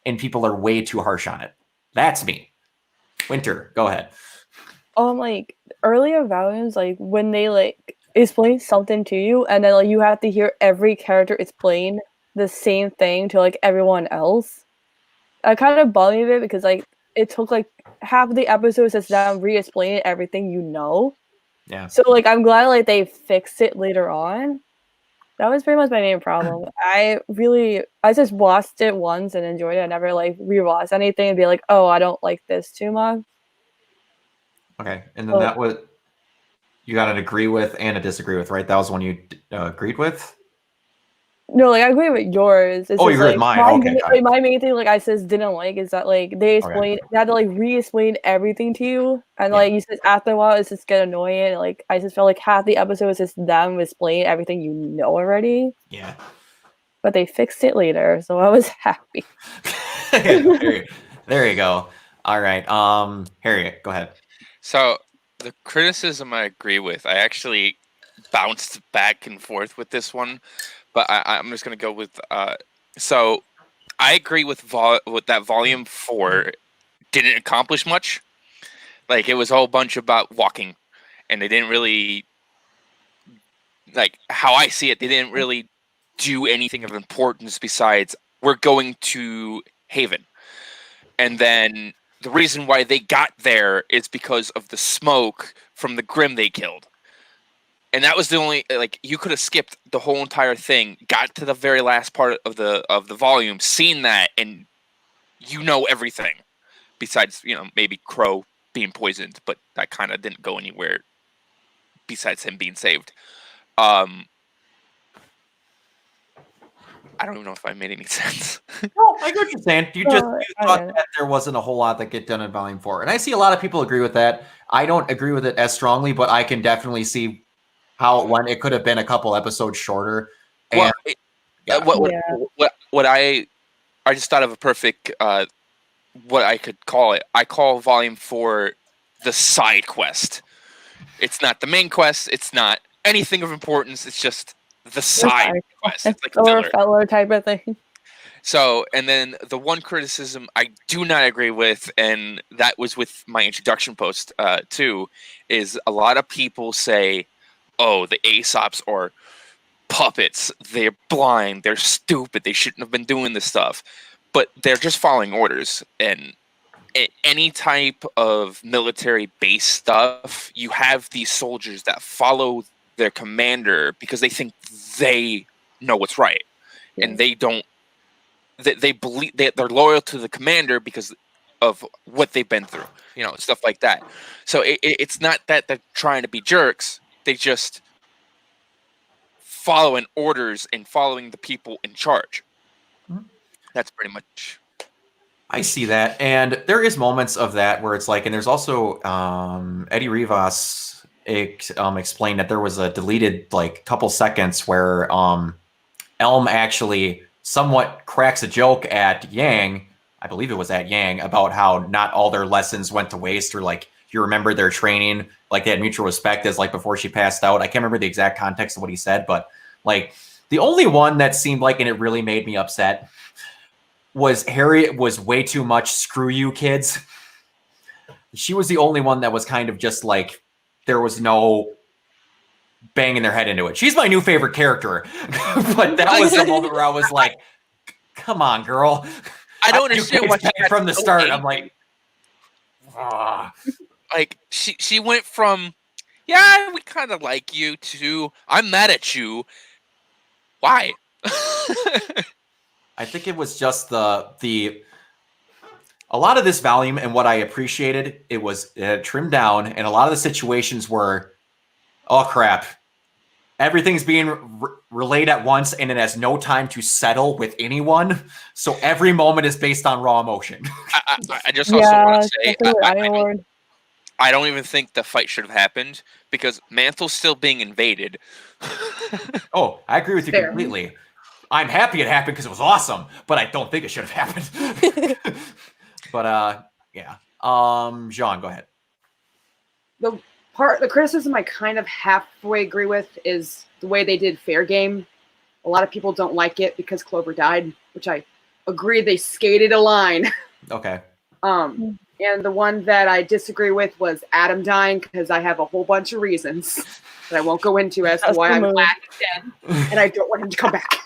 And people are way too harsh on it. That's me. Winter, go ahead. Like earlier volumes, like when they like explain something to you and then like you have to hear every character explain the same thing to like everyone else. I kind of bothered me a bit because like it took like half of the episodes to sit down and re-explain everything you know. Yeah. So like I'm glad like they fixed it later on. That was pretty much my main problem. I just watched it once and enjoyed it. I never like rewatched anything and be like, oh, I don't like this too much. Okay, and then that was you got an agree with and a disagree with, right? That was one you agreed with. No, like I agree with yours. It's you just, agree with like, mine. Okay, my main thing, like I just didn't like, is that like they had to like re-explain everything to you, and like you said, after a while, it's just get annoying. Like I just felt like half the episode is just them explaining everything you know already. Yeah, but they fixed it later, so I was happy. There you go. All right, Harriet, go ahead. So the criticism I agree with. I actually bounced back and forth with this one, but I'm just going to go with. So I agree with that Volume 4 didn't accomplish much. Like, it was a whole bunch about walking, and they didn't really, like, how I see it, they didn't really do anything of importance besides we're going to Haven. And then the reason why they got there is because of the smoke from the Grim they killed. And that was the only, like, you could have skipped the whole entire thing, got to the very last part of the volume, seen that, and you know everything. Besides, maybe Crow being poisoned, but that kind of didn't go anywhere besides him being saved. I don't even know if I made any sense. No, I get what you're saying. You thought that there wasn't a whole lot that get done in Volume 4. And I see a lot of people agree with that. I don't agree with it as strongly, but I can definitely see how it could have been a couple episodes shorter. And what I just thought of a perfect what I could call it. I call Volume 4 the side quest. It's not the main quest. It's not anything of importance. It's just the side quest. It's like a fellow type of thing. So, and then the one criticism I do not agree with, and that was with my introduction post too, is a lot of people say, oh, the Aesops are puppets. They're blind. They're stupid. They shouldn't have been doing this stuff. But they're just following orders. And any type of military base stuff, you have these soldiers that follow their commander because they think they know what's right. Yeah. And they don't, they believe they're loyal to the commander because of what they've been through, stuff like that. So it's not that they're trying to be jerks. They just following orders and following the people in charge. Mm-hmm. That's pretty much. I see that, and there is moments of that where it's like, and there's also Eddie Rivas explained that there was a deleted couple seconds where Elm actually somewhat cracks a joke at Yang, I believe it was at Yang, about how not all their lessons went to waste, or you remember their training, they had mutual respect as before she passed out. I can't remember the exact context of what he said, but the only one that seemed and it really made me upset was Harriet was way too much screw you kids. She was the only one that was kind of just there was no banging their head into it. She's my new favorite character. But that was the moment where I was like, come on, girl. I don't understand why from the start. I'm she went from, yeah, we kind of like you, to I'm mad at you. Why? I think it was just a lot of this volume, and what I appreciated, it was trimmed down, and a lot of the situations were, oh crap, everything's being relayed at once, and it has no time to settle with anyone. So every moment is based on raw emotion. I just also want to say, I don't even think the fight should have happened because Mantle's still being invaded. Oh, I agree with you completely. I'm happy it happened because it was awesome, but I don't think it should have happened. But yeah. Jean, go ahead. The criticism I kind of halfway agree with is the way they did Fair Game. A lot of people don't like it because Clover died, which I agree they skated a line. Okay. And the one that I disagree with was Adam dying, because I have a whole bunch of reasons that I won't go into as to why I'm glad he's dead, and I don't want him to come back.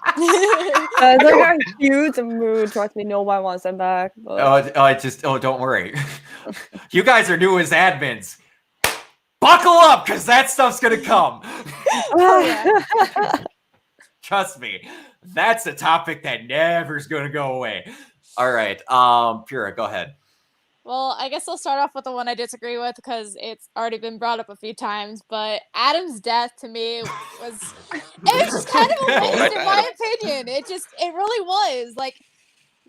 That's a huge mood. Trust me, nobody wants him back. But... don't worry. You guys are new as admins. Buckle up, because that stuff's gonna come. Trust me, that's a topic that never's gonna go away. All right, Pura, go ahead. Well, I guess I'll start off with the one I disagree with because it's already been brought up a few times. But Adam's death to me was just kind of a waste in my opinion. It really was.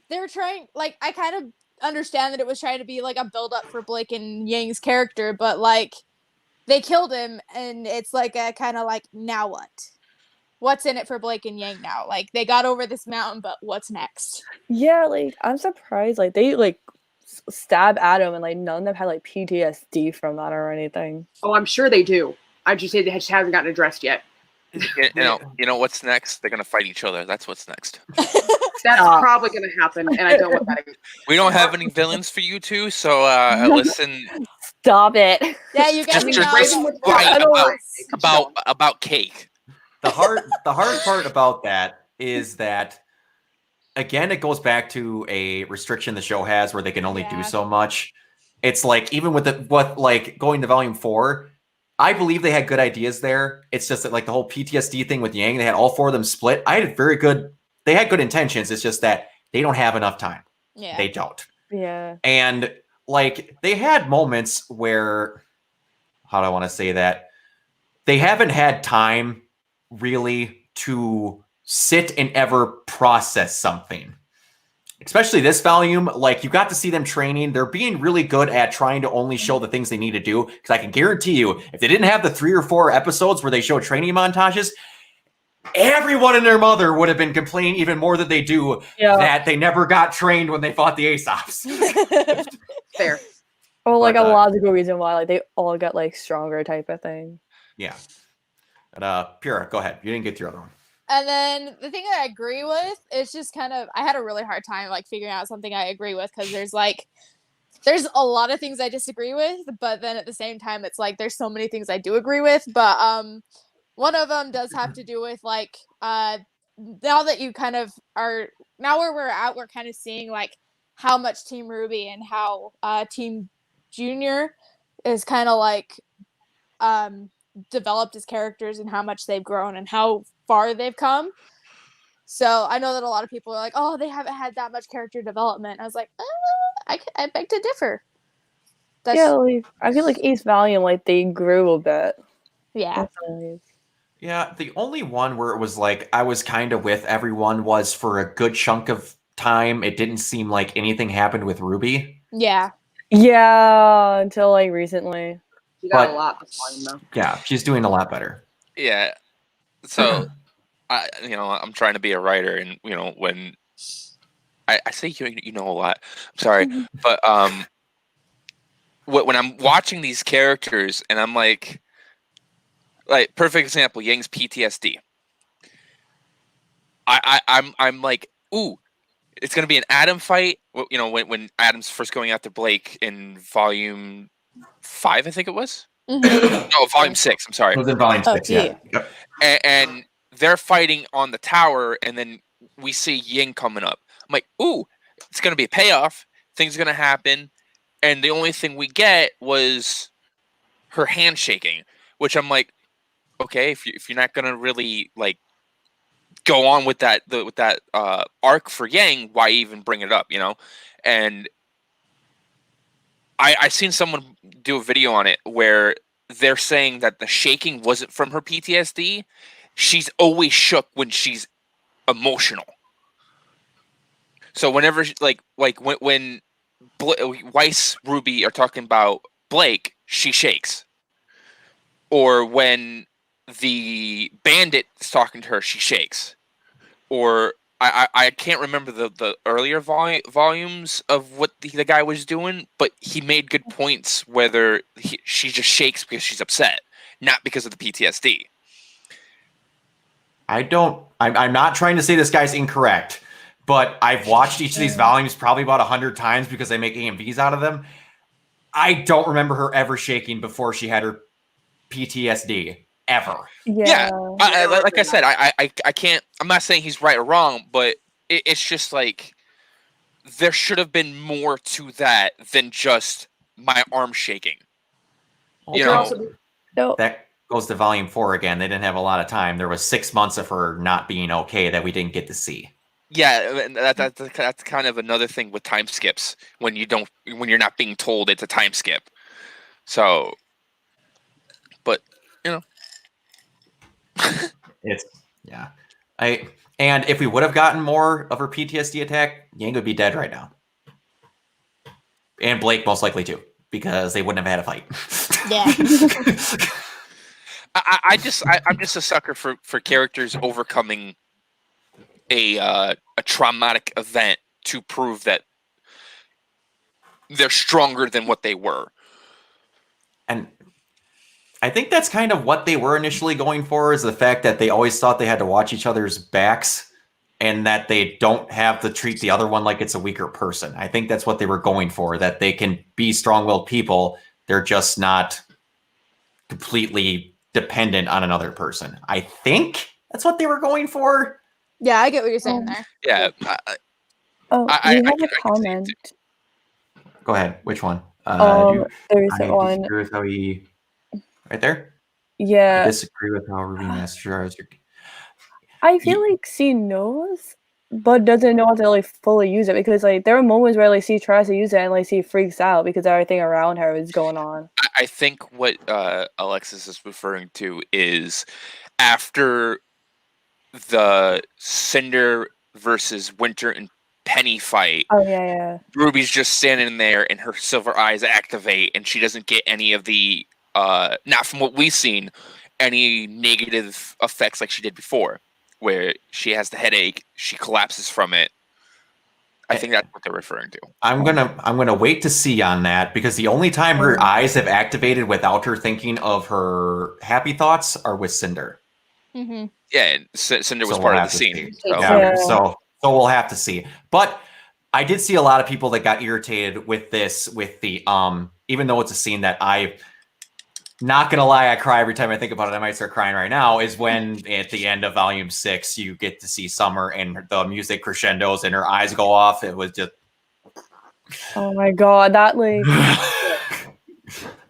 They were trying, I kind of understand that it was trying to be a build up for Blake and Yang's character, but they killed him, and it's a kind of now what? What's in it for Blake and Yang now? They got over this mountain, but what's next? Yeah, I'm surprised. They stab Adam, and none of them had PTSD from that or anything. Oh, I'm sure they do. I just say they just haven't gotten addressed yet. You know what's next? They're gonna fight each other. That's what's next. That's probably gonna happen, and I don't want that. We don't have any villains for you two, so listen. Stop it. Yeah, you guys Just, know. just fight about cake. The hard part about that is that, again, it goes back to a restriction the show has where they can only do so much. It's like, even with going to volume 4, I believe they had good ideas there. It's just that, like, the whole PTSD thing with Yang, they had all 4 of them split. They had good intentions. It's just that they don't have enough time. Yeah. They don't. Yeah. And, like, they had moments where, how do I want to say that? They haven't had time really to sit and ever process something. Especially this volume, like, you got to see them training. They're being really good at trying to only show the things they need to do. Because I can guarantee you, if they didn't have the 3 or 4 episodes where they show training montages, everyone and their mother would have been complaining even more than they do that they never got trained when they fought the Aesops. Fair. Or like a logical reason why like they all got like stronger type of thing. Yeah. But Pura, go ahead. You didn't get your other one. And then the thing that I agree with is just kind of, I had a really hard time like figuring out something I agree with, because there's a lot of things I disagree with, but then at the same time it's like there's so many things I do agree with. But one of them does have to do with like now that you kind of are, now where we're at, we're kind of seeing like how much Team RWBY and how Team Junior is kind of like developed as characters and how much they've grown and how far they've come. So I know that a lot of people are like, oh, they haven't had that much character development. I was like, I beg to differ. Like, I feel like each volume, like, they grew a bit. Yeah. Yeah, the only one where it was like I was kind of with everyone was for a good chunk of time. It didn't seem like anything happened with RWBY. Yeah. Yeah, until like recently. She got a lot this volume though. Yeah, she's doing a lot better. Yeah. So, I'm trying to be a writer, and when I say you know a lot, I'm sorry, but when I'm watching these characters and I'm like perfect example, Yang's PTSD. I'm like, ooh, it's gonna be an Adam fight. When Adam's first going after Blake in volume 5, I think it was. Mm-hmm. No, volume 6. I'm sorry. It was in volume 6. Yeah. And they're fighting on the tower, and then we see Ying coming up. I'm like, ooh, it's gonna be a payoff. Things are gonna happen, and the only thing we get was her handshaking, which I'm like, okay, if you're not gonna really like go on with that arc for Yang, why even bring it up? And I seen someone do a video on it where they're saying that the shaking wasn't from her PTSD. She's always shook when she's emotional. So whenever when Weiss, RWBY are talking about Blake, she shakes. Or when the bandit is talking to her, she shakes. Or I can't remember the earlier volumes of what the guy was doing, but he made good points whether she just shakes because she's upset, not because of the PTSD. I'm not trying to say this guy's incorrect, but I've watched each of these volumes probably about 100 times because they make AMVs out of them. I don't remember her ever shaking before she had her PTSD. Ever. Yeah. Like I said, I can't. I'm not saying he's right or wrong, but it's just like there should have been more to that than just my arm shaking. That goes to volume 4 again. They didn't have a lot of time. There was 6 months of her not being okay that we didn't get to see. Yeah, that's kind of another thing with time skips when you're not being told it's a time skip. So, but and if we would have gotten more of her PTSD attack, Yang would be dead right now. And Blake most likely too, because they wouldn't have had a fight. Yeah. I'm just a sucker for characters overcoming a traumatic event to prove that they're stronger than what they were. And I think that's kind of what they were initially going for, is the fact that they always thought they had to watch each other's backs and that they don't have to treat the other one like it's a weaker person. I think that's what they were going for, that they can be strong-willed people, They're just not completely dependent on another person. I think that's what they were going for. Yeah, I get what you're saying there. Yeah. Oh, I we have can a see it comment. Go ahead. Which one? The recent I one. disagree with how he. Right there. I Yeah, disagree with how RWBY Master. I feel like she knows, but doesn't know how to like fully use it because like there are moments where like she tries to use it and like she freaks out because everything around her is going on. I think what Alexis is referring to is after the Cinder versus Winter and Penny fight. Oh yeah. Ruby's just standing there and her silver eyes activate and she doesn't get any of the not from what we've seen, any negative effects like she did before, where she has the headache, she collapses from it. I think that's what they're referring to. I'm gonna wait to see on that because the only time her eyes have activated without her thinking of her happy thoughts are with Cinder. Mm-hmm. Yeah, and Cinder was So part we'll of the have to scene. see. So. Yeah. So we'll have to see. But I did see a lot of people that got irritated with this, with the even though it's a scene that I not gonna lie, I cry every time I think about it. I might start crying right now. Is when at the end of Volume 6, you get to see Summer and the music crescendos and her eyes go off. It was just, Oh my god, that like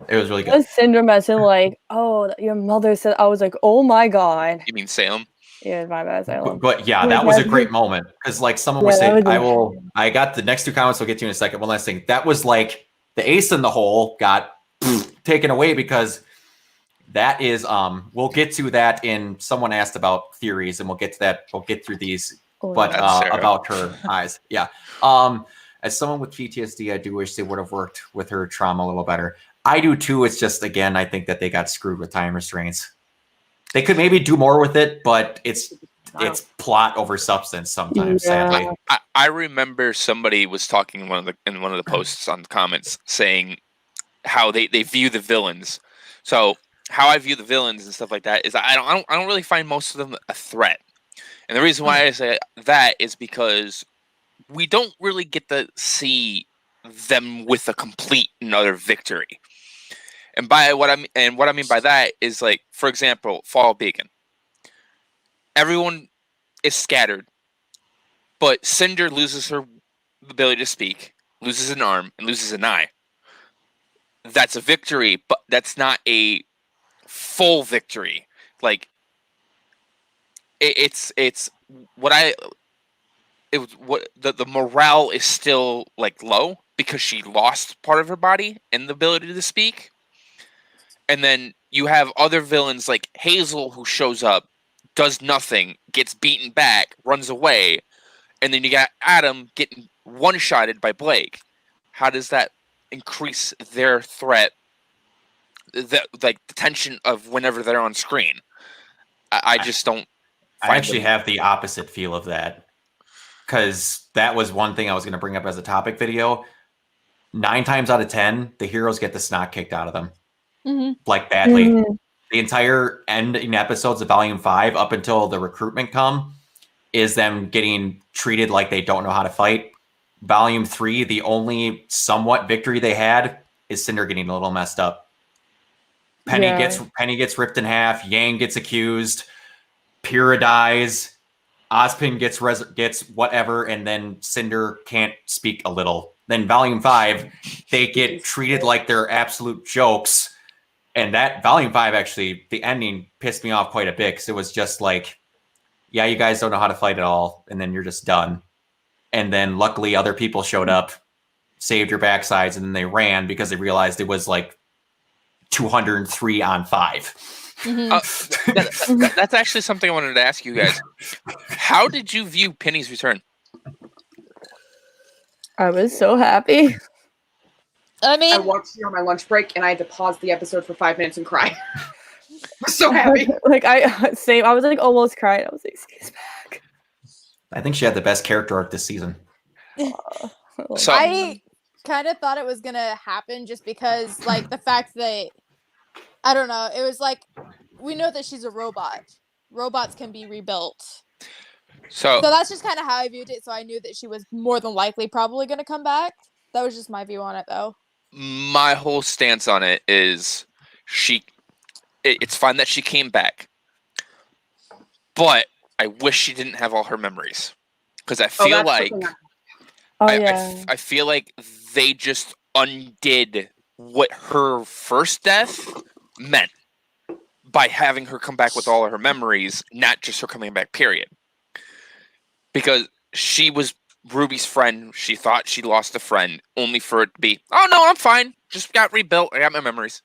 it was really good. was Cinder messing like, oh, your mother said. I was like, oh my god. You mean Salem? Yeah, my bad, Salem. But yeah, Oh my that was a God. great moment because like someone Yeah, was saying, that was I got the next two comments. We'll get to in a second. One last thing. That was like the ace in the hole got taken away because that is we'll get to that in someone asked about theories and we'll get to that. We'll get through these, but about her eyes. Yeah. As someone with PTSD, I do wish they would have worked with her trauma a little better. I do too. It's just, again, I think that they got screwed with time restraints. They could maybe do more with it, but it's plot over substance sometimes, sadly. I remember somebody was talking in one of the posts on the comments saying how they view the villains. So how I view the villains and stuff like that is I don't really find most of them a threat. And the reason why I say that is because we don't really get to see them with a complete and utter victory. And what I mean by that is, like, for example, Fall Beacon. Everyone is scattered, but Cinder loses her ability to speak, loses an arm, and loses an eye. That's a victory, but that's not a full victory. Like, the morale is still like low because she lost part of her body and the ability to speak. And then you have other villains like Hazel who shows up, does nothing, gets beaten back, runs away, and then you got Adam getting one-shotted by Blake. How does that increase their threat? Like the tension of whenever they're on screen. I just don't. I actually have the opposite feel of that because that was one thing I was going to bring up as a topic video. 9 times out of 10, the heroes get the snot kicked out of them. Like badly. The entire ending episodes of Volume 5 up until the recruitment come is them getting treated like they don't know how to fight. Volume 3, the only somewhat victory they had is Cinder getting a little messed up. Penny gets ripped in half. Yang gets accused. Pyrrha dies. Ozpin gets whatever, and then Cinder can't speak a little. Then Volume 5, they get treated like they're absolute jokes. And that Volume 5, actually, the ending pissed me off quite a bit because it was just like, yeah, you guys don't know how to fight at all, and then you're just done. And then luckily other people showed up, saved your backsides, and then they ran because they realized it was like 203 on 5. That's actually something I wanted to ask you guys. How did you view Penny's return? I was so happy. I mean, I watched it on my lunch break, and I had to pause the episode for 5 minutes and cry. I was so happy. Like I was like almost crying. I was like, "She's back." I think she had the best character arc this season. So I kind of thought it was gonna happen just because, like, the fact that I don't know, it was like we know that she's a robot. Robots can be rebuilt. So that's just kind of how I viewed it. So I knew that she was more than likely probably gonna come back. That was just my view on it, though. My whole stance on it is it's fine that she came back, but I wish she didn't have all her memories, because I feel like I feel like they just undid what her first death meant by having her come back with all of her memories, not just her coming back, period. Because she was Ruby's friend. She thought she lost a friend, only for it to be, oh no, I'm fine. Just got rebuilt. I got my memories.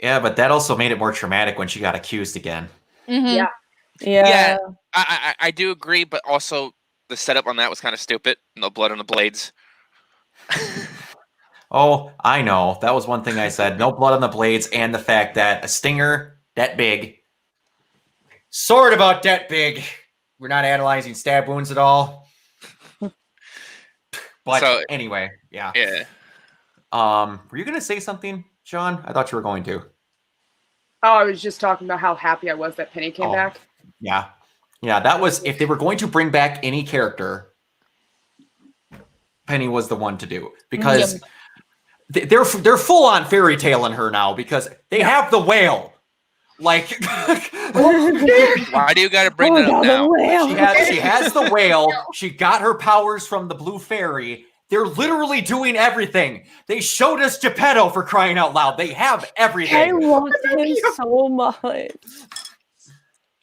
Yeah, but that also made it more traumatic when she got accused again. Mm-hmm. Yeah. I do agree, but also the setup on that was kind of stupid. No blood on the blades. Oh, I know. That was one thing I said. No blood on the blades, and the fact that a stinger that big, sword about that big. We're not analyzing stab wounds at all. But So, anyway, yeah. Yeah. Were you gonna say something, Sean? I thought you were going to. Oh, I was just talking about how happy I was that Penny came back. Yeah. Yeah, that was, if they were going to bring back any character, Penny was the one to do, because they're full on fairy tale in her now, because they have the whale. Like, why do you got to bring that up now? She has the whale. She got her powers from the blue fairy. They're literally doing everything. They showed us Geppetto, for crying out loud. They have everything. I love him so much.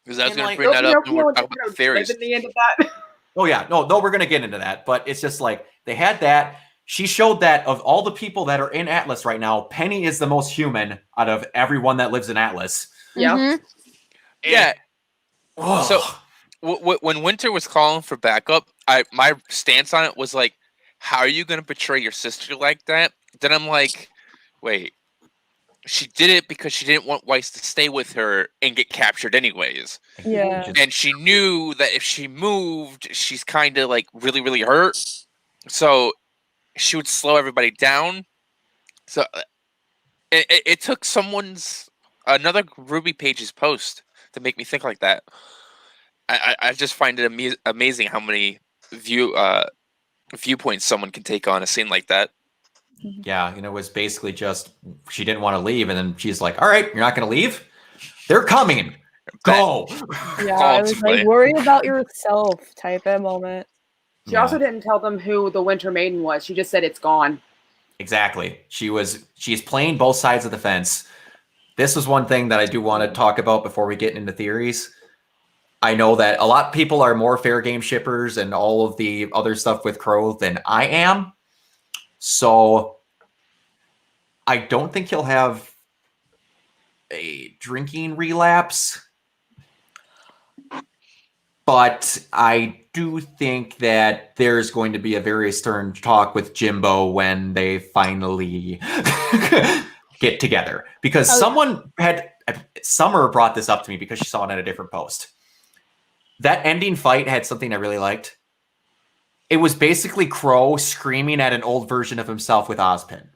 Because I was going to bring that up when we're talking about the fairies. At the end of that. Oh yeah, no, we're gonna get into that, but it's just like they had that. She showed that of all the people that are in Atlas right now, Penny is the most human out of everyone that lives in Atlas. Yeah. Mm-hmm. Yeah. So when Winter was calling for backup, my stance on it was like, how are you going to betray your sister like that? Then I'm like, wait, she did it because she didn't want Weiss to stay with her and get captured anyways. Yeah. And she knew that if she moved, she's kind of like really, really hurt. So she would slow everybody down. So it took another RWBY page's post to make me think like that. I just find it amazing how many viewpoints someone can take on a scene like that. Yeah, it was basically just she didn't want to leave, and then she's like, "All right, you're not going to leave? They're coming. Go." Yeah, I was like, worry about yourself type of moment. She also didn't tell them who the Winter Maiden was. She just said it's gone. Exactly. She's playing both sides of the fence. This is one thing that I do want to talk about before we get into theories. I know that a lot of people are more fair game shippers and all of the other stuff with Crow than I am. So I don't think he'll have a drinking relapse. But I do think that there's going to be a very stern talk with Jimbo when they finally get together. Because Summer brought this up to me because she saw it in a different post. That ending fight had something I really liked. It was basically Crow screaming at an old version of himself with Ozpin.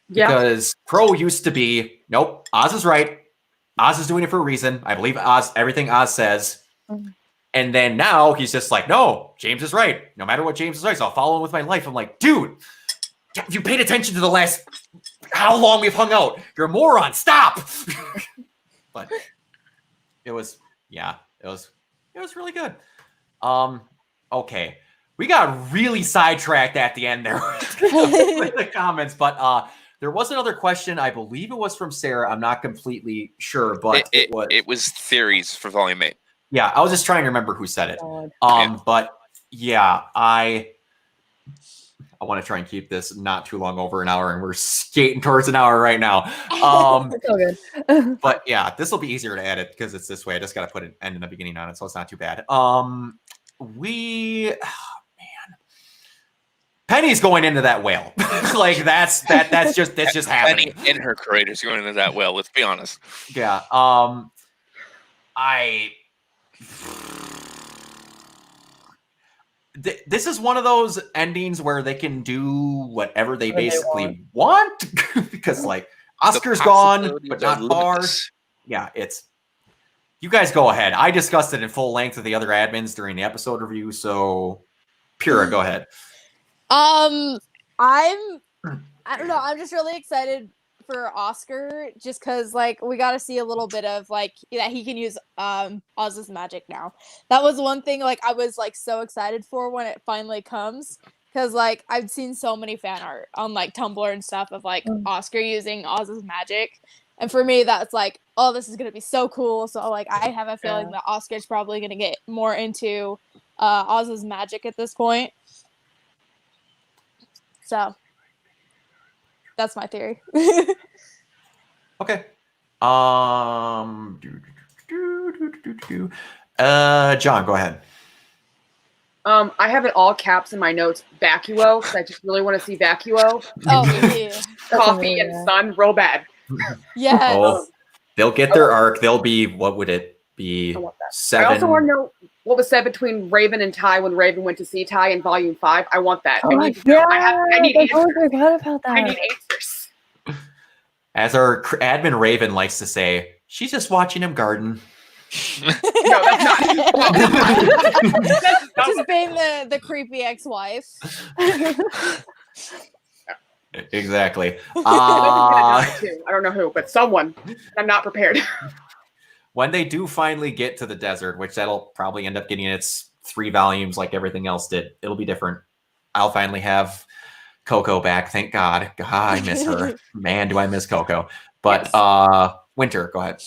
Yeah. Because Crow used to be, nope, Oz is right. Oz is doing it for a reason. I believe everything Oz says. And then now he's just like, no, James is right. No matter what James is right, so I'll follow him with my life. I'm like, dude, have you paid attention to the last how long we've hung out? You're a moron. Stop. But it was really good. Okay. We got really sidetracked at the end there with the comments, but there was another question. I believe it was from Sarah. I'm not completely sure, but it was theories for Volume 8. Yeah, I was just trying to remember who said it. But yeah, I want to try and keep this not too long over an hour, and we're skating towards an hour right now. It's all good. But yeah, this will be easier to edit because it's this way. I just got to put an end and a beginning on it, so it's not too bad. Penny's going into that whale. Like that's just happening. Penny and her creators going into that whale. Let's be honest. Yeah. This is one of those endings where they can do whatever they basically want because like Oscar's gone, but not ours. Yeah, you guys go ahead. I discussed it in full length with the other admins during the episode review. So Pura, go ahead. I don't know. I'm just really excited for Oscar, just because like we got to see a little bit of like that he can use Oz's magic now. That was one thing like I was like so excited for when it finally comes, because like I've seen so many fan art on like Tumblr and stuff of like Oscar using Oz's magic, and for me that's like, oh, this is gonna be so cool. So like I have a feeling that Oscar's probably gonna get more into Oz's magic at this point. So that's my theory. Okay. John, go ahead. I have it all caps in my notes. Vacuo, because I just really want to see Vacuo. Oh yeah. Coffee and sun, real bad. Yes. Oh, they'll get their arc. They'll be, what would it be? I want that. 7. I also want to know what was said between Raven and Ty when Raven went to see Ty in Volume 5. I want that. Oh, I need to know. I need I answers. totally forgot about that. I need answers. As our admin Raven likes to say, she's just watching him garden. No, that's not. Just being the creepy ex-wife. Exactly. I don't know who, but someone. I'm not prepared. When they do finally get to the desert, which that'll probably end up getting its 3 volumes like everything else did, it'll be different. I'll finally have Coco back. Thank God. God, I miss her. Man, do I miss Coco. But Winter, go ahead.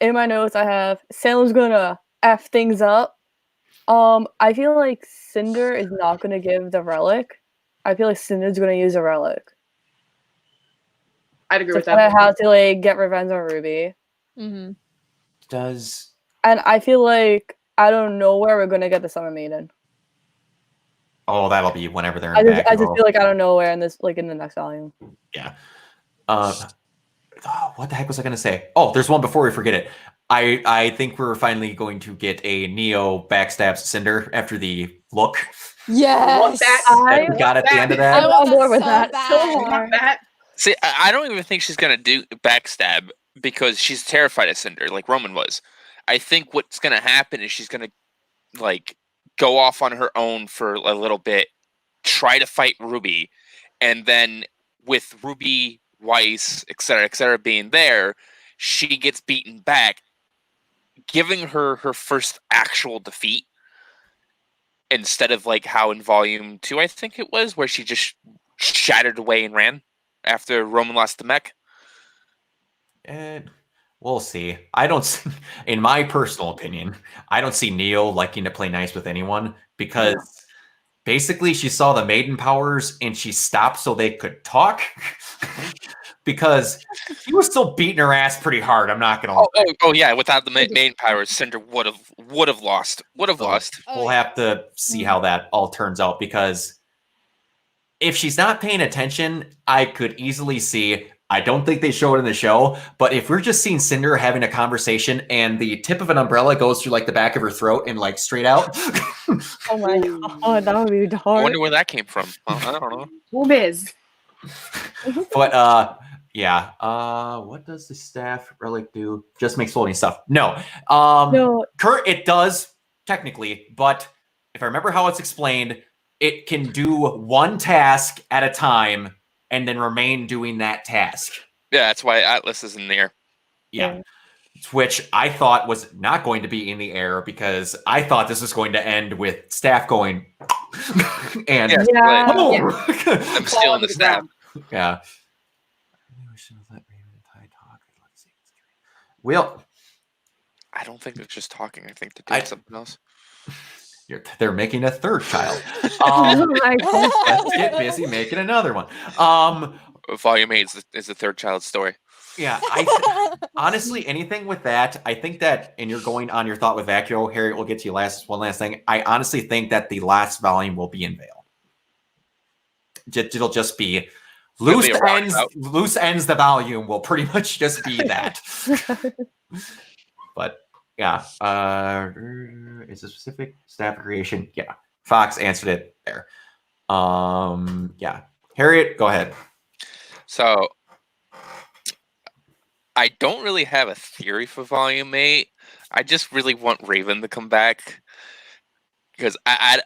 In my notes I have Salem's gonna F things up. I feel like Cinder is not gonna give the relic. I feel like Cinder's gonna use a relic. I'd agree with I that. have to like get revenge on Ruby. Mm-hmm. Does And I feel like I don't know where we're gonna get the Summer Maiden. that'll be whenever they're I in just Vacuo. feel like I don't know where in this in the next volume. Yeah. What the heck was I going to say? Oh, there's one before we forget it. I think we're finally going to get a Neo backstabs Cinder after the look Yes. that we got at the end of that. I'm on board with so that. bad. So hard. See, I don't even think she's gonna do backstab because she's terrified of Cinder, like Roman was. I think what's gonna happen is she's gonna like go off on her own for a little bit, try to fight Ruby, and then with Ruby, Weiss, etc., being there, she gets beaten back, giving her her first actual defeat instead of like how in Volume 2, I think it was, where she just shattered away and ran after Roman lost the mech. And we'll see. I don't see, in my personal opinion, I don't see Neo liking to play nice with anyone because basically she saw the maiden powers and she stopped so they could talk because he was still beating her ass pretty hard. I'm not gonna. Oh yeah! Without the main powers, Cinder would have lost. Lost. We'll have to see how that all turns out because if she's not paying attention, I could easily see. I don't think they show it in the show, but if we're just seeing Cinder having a conversation and the tip of an umbrella goes through like the back of her throat and like straight out. Oh my god, that would be dark. I wonder where that came from. I don't know. Who is? But yeah. What does the staff relic do? Just makes floating stuff. No. No. It does technically, but if I remember how it's explained, it can do one task at a time and then remain doing that task. Yeah, that's why Atlas is in the air. Yeah. Which I thought was not going to be in the air because I thought this was going to end with staff going and I'm stealing the staff. Yeah. Well, I don't think it's just talking. I think they're doing something else. They're making a third child. Oh my god. Let's get busy making another one. Volume 8 is the third child's story. Yeah, honestly, anything with that, I think that, and you're going on your thought with Vacuo, Harry, we'll get to you one last thing. I honestly think that the last volume will be in Veil. It'll just be loose ends. The volume will pretty much just be that. But yeah, it's a specific staff creation. Yeah, Fox answered it there. Yeah, Harriet, go ahead. So I don't really have a theory for Volume 8. I just really want Raven to come back. because I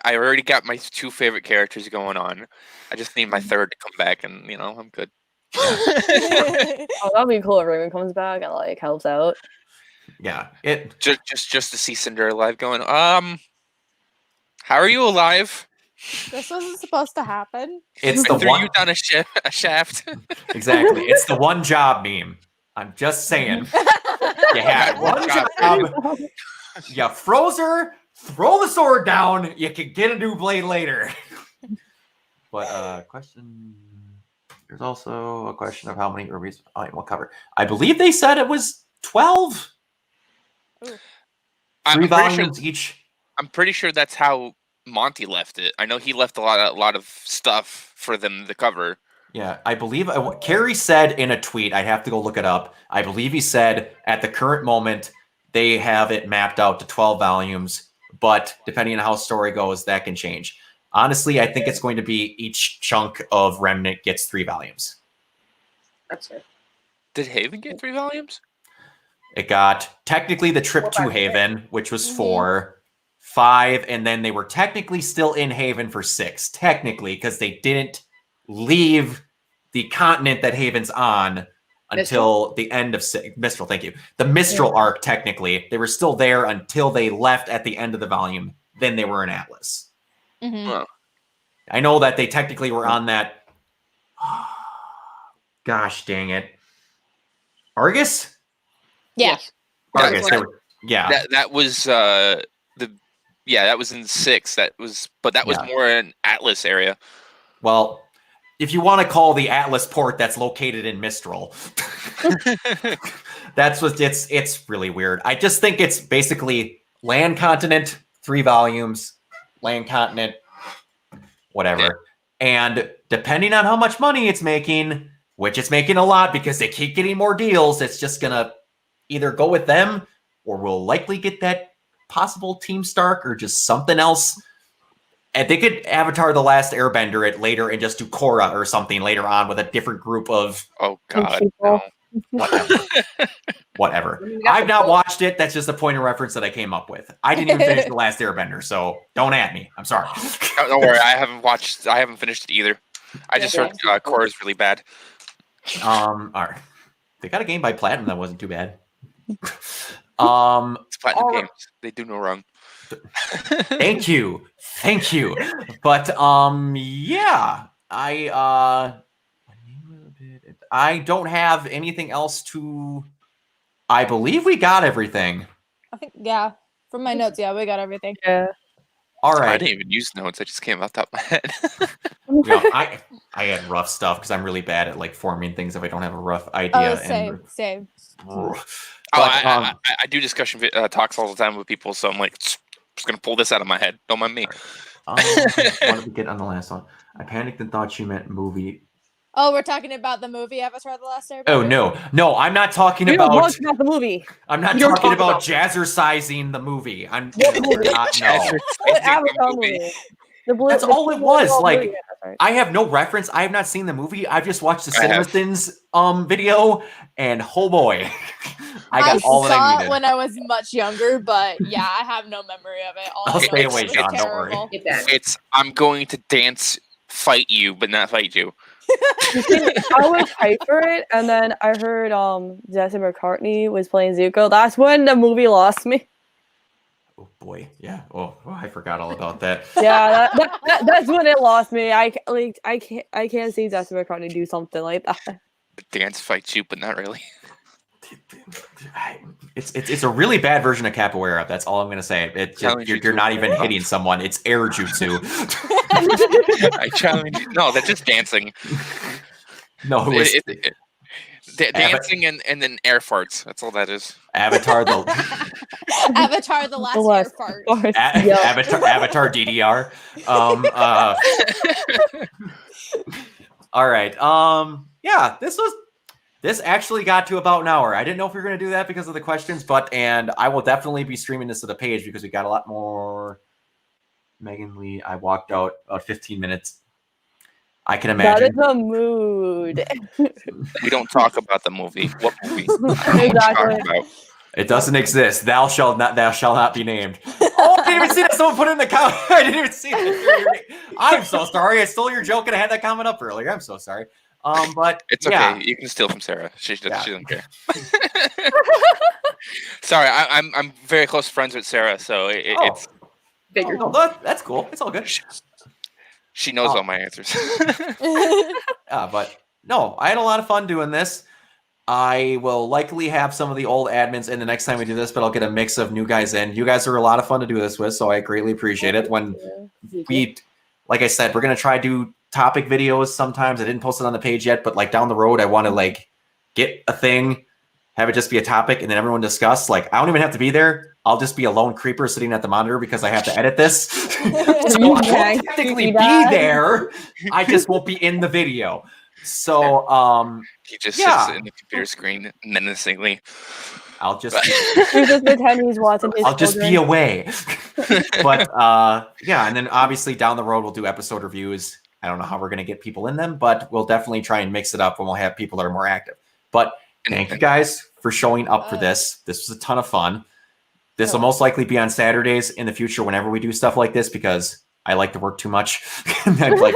already got my 2 favorite characters going on. I just need my third to come back, and I'm good. Oh, that'd be cool if Raymond comes back and like helps out. Yeah, just to see Cinder alive, going, how are you alive? This wasn't supposed to happen. it's I the threw one you down a shaft. exactly. It's the one job meme. I'm just saying. You had one job. You froze her. Throw the sword down. You can get a new blade later. But question. There's also a question of how many RWBYs we'll cover. I believe they said it was 12. Ooh. 3 volumes each. I'm pretty sure that's how Monty left it. I know he left a lot of stuff for them to cover. Yeah, I believe Carrie said in a tweet, I'd have to go look it up. I believe he said at the current moment, they have it mapped out to 12 volumes, but depending on how story goes, that can change. Honestly, I think it's going to be each chunk of Remnant gets 3 volumes. That's it. Did Haven get 3 volumes? It got technically the trip to Haven, which was 4, 5, and then they were technically still in Haven for 6, technically, because they didn't leave the continent that Haven's on until the end of Mistral. Thank you. The Mistral arc, technically, they were still there until they left at the end of the volume. Then they were in Atlas. Mm-hmm. Huh. I know that they technically were on that. Gosh dang it, Argus. Yeah. Argus. Yeah. That was that was in 6. That was more an Atlas area. Well, if you want to call the Atlas port that's located in Mistral, that's what it's really weird. I just think it's basically land continent, 3 volumes, land continent, whatever. Yeah. And depending on how much money it's making, which it's making a lot because they keep getting more deals, it's just gonna either go with them or we'll likely get that possible Team Stark or just something else. And they could Avatar The Last Airbender it later and just do Korra or something later on with a different group of... Oh, God. No. Whatever. I've not watched it. That's just a point of reference that I came up with. I didn't even finish The Last Airbender, so don't at me. I'm sorry. Don't worry. I haven't finished it either. I just heard Korra is really bad. All right. They got a game by Platinum that wasn't too bad. It's Platinum Games. They do no wrong. Thank you. But yeah, I don't have anything else to. I believe we got everything. I think from my notes, we got everything. Yeah. All right. I didn't even use notes. I just came out top of my head. I had rough stuff because I'm really bad at like forming things if I don't have a rough idea. Same. I do discussion talks all the time with people, so I'm like, just gonna pull this out of my head. Don't mind me. What did we get on the last one? I panicked and thought you meant movie. Oh, we're talking about the movie Avatar: The Last Airbender. Oh no, I'm not talking about the movie. I'm not talking about jazzercising the movie. I'm not. Avatar movie. That's all it was. Like, I have no reference. I have not seen the movie. I've just watched the CinemaSins video, and oh boy, I got all that I needed. When I was much younger, but yeah, I have no memory of it. I'll stay away, John. Don't worry. I'm going to fight you, but not fight you. I was hyped for it, and then I heard Jesse McCartney was playing Zuko. That's when the movie lost me. Oh boy, yeah. Oh, I forgot all about that. Yeah, that's when it lost me. I can't see Jesse McCartney do something like that. The dance fights you, but not really. It's a really bad version of capoeira. That's all I'm gonna say. You're not even hitting someone. It's air jutsu. I challenge you. No, that's just dancing. No, dancing and then air farts. That's all that is. Avatar: The Last Air Fart. Avatar DDR. All right. Yeah, this actually got to about an hour. I didn't know if we were going to do that because of the questions, and I will definitely be streaming this to the page because we got a lot more. Megan Lee, I walked out about 15 minutes. I can imagine. That is a mood. We don't talk about the movie. What movie? Exactly. It doesn't exist. Thou shalt not be named. Oh, I didn't even see that. Someone put it in the comment. I didn't even see it. I'm so sorry. I stole your joke and I had that comment up earlier. I'm so sorry. But It's yeah. okay. You can steal from Sarah. She Yeah. doesn't care. Sorry, I'm very close friends with Sarah, so it's Figured. Oh, that's cool. It's all good. she knows all my answers. But no, I had a lot of fun doing this. I will likely have some of the old admins in the next time we do this, but I'll get a mix of new guys in. You guys are a lot of fun to do this with, so I greatly appreciate it. When like I said, we're gonna try to do topic videos sometimes. I didn't post it on the page yet, but like down the road, I want to like get a thing, have it just be a topic, and then everyone discuss. Like I don't even have to be there. I'll just be a lone creeper sitting at the monitor because I have to edit this. So I won't technically be there. I just won't be in the video. So He just sits in the computer screen menacingly. I'll just pretend he's watching his I'll just be away. But yeah, and then obviously down the road we'll do episode reviews. I don't know how we're gonna get people in them, but we'll definitely try and mix it up when we'll have people that are more active. But thank you guys for showing up for this. This was a ton of fun. This will most likely be on Saturdays in the future whenever we do stuff like this because I like to work too much. And then like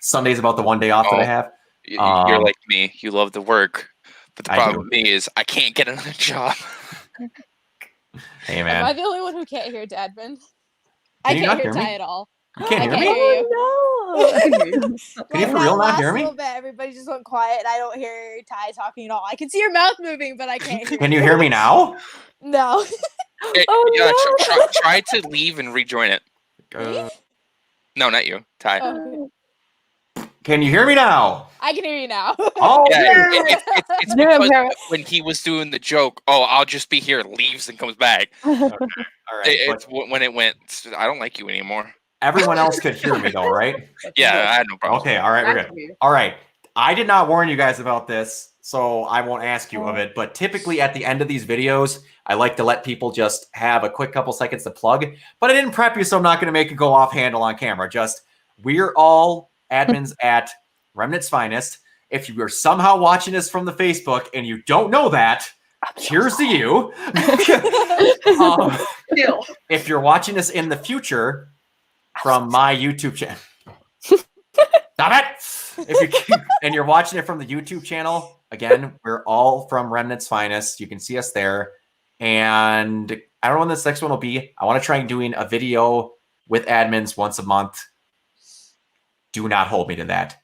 Sunday's about the one day off that I have. You're like me. You love the work. But the problem with me is I can't get another job. Hey, man. Am I the only one who can't hear Dadman? Can you I not can't hear hear me? Ty at all. You can't hear me? you. Oh, no. Can you for real not hear me? Little bit, everybody just went quiet, and I don't hear Ty talking at all. I can see your mouth moving, but I can't hear. Can you hear me now? No. Try to leave and rejoin it. No, not you, Ty. Okay. Can you hear me now? I can hear you now. Oh, yeah, it's because when he was doing the joke, I'll just be here, leaves and comes back. Okay. All right. It's when it went, I don't like you anymore. Everyone else could hear me though, right? Yeah, I had no problem. Okay, all right, we're good. All right. I did not warn you guys about this, so I won't ask you of it. But typically at the end of these videos, I like to let people just have a quick couple seconds to plug. But I didn't prep you, so I'm not going to make it go off handle on camera. Just, we're all admins at Remnant's Finest. If you are somehow watching this from the Facebook and you don't know that, cheers to you. If you're watching this in the future from my YouTube channel, stop it. And you're watching it from the YouTube channel, again, we're all from Remnant's Finest. You can see us there. And I don't know when this next one will be. I want to try doing a video with admins once a month. Do not hold me to that.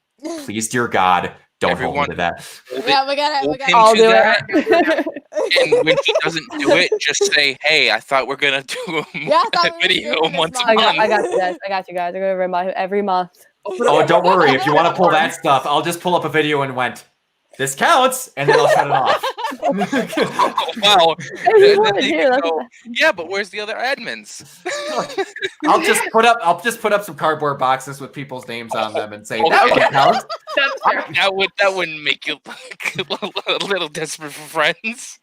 Please, dear God, don't hold me to that. Yeah, we got it. I'll do it. And when he doesn't do it, just say, "Hey, I thought we're gonna do a video once a month." I got you guys. I'm gonna remind him every month. Oh, don't worry. If you want to pull that stuff, I'll just pull up a video and went, "This counts," and then I'll shut it off. Wow. Yeah, but where's the other admins? I'll just put up some cardboard boxes with people's names on them and say that one counts. That wouldn't make you look a little desperate for friends.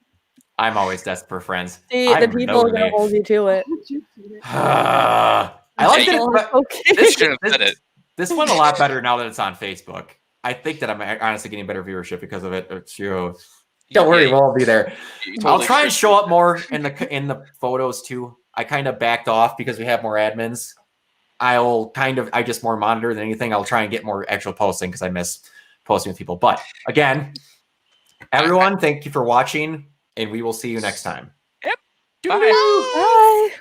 I'm always desperate for friends. See, the people are gonna hold you to it. I like it. This went a lot better now that it's on Facebook. I think that I'm honestly getting better viewership because of it. Don't worry, we'll all be there. I'll try and show up more in the photos too. I kind of backed off because we have more admins. I just more monitor than anything. I'll try and get more actual posting because I miss posting with people. But again, everyone, thank you for watching, and we will see you next time. Yep. Bye.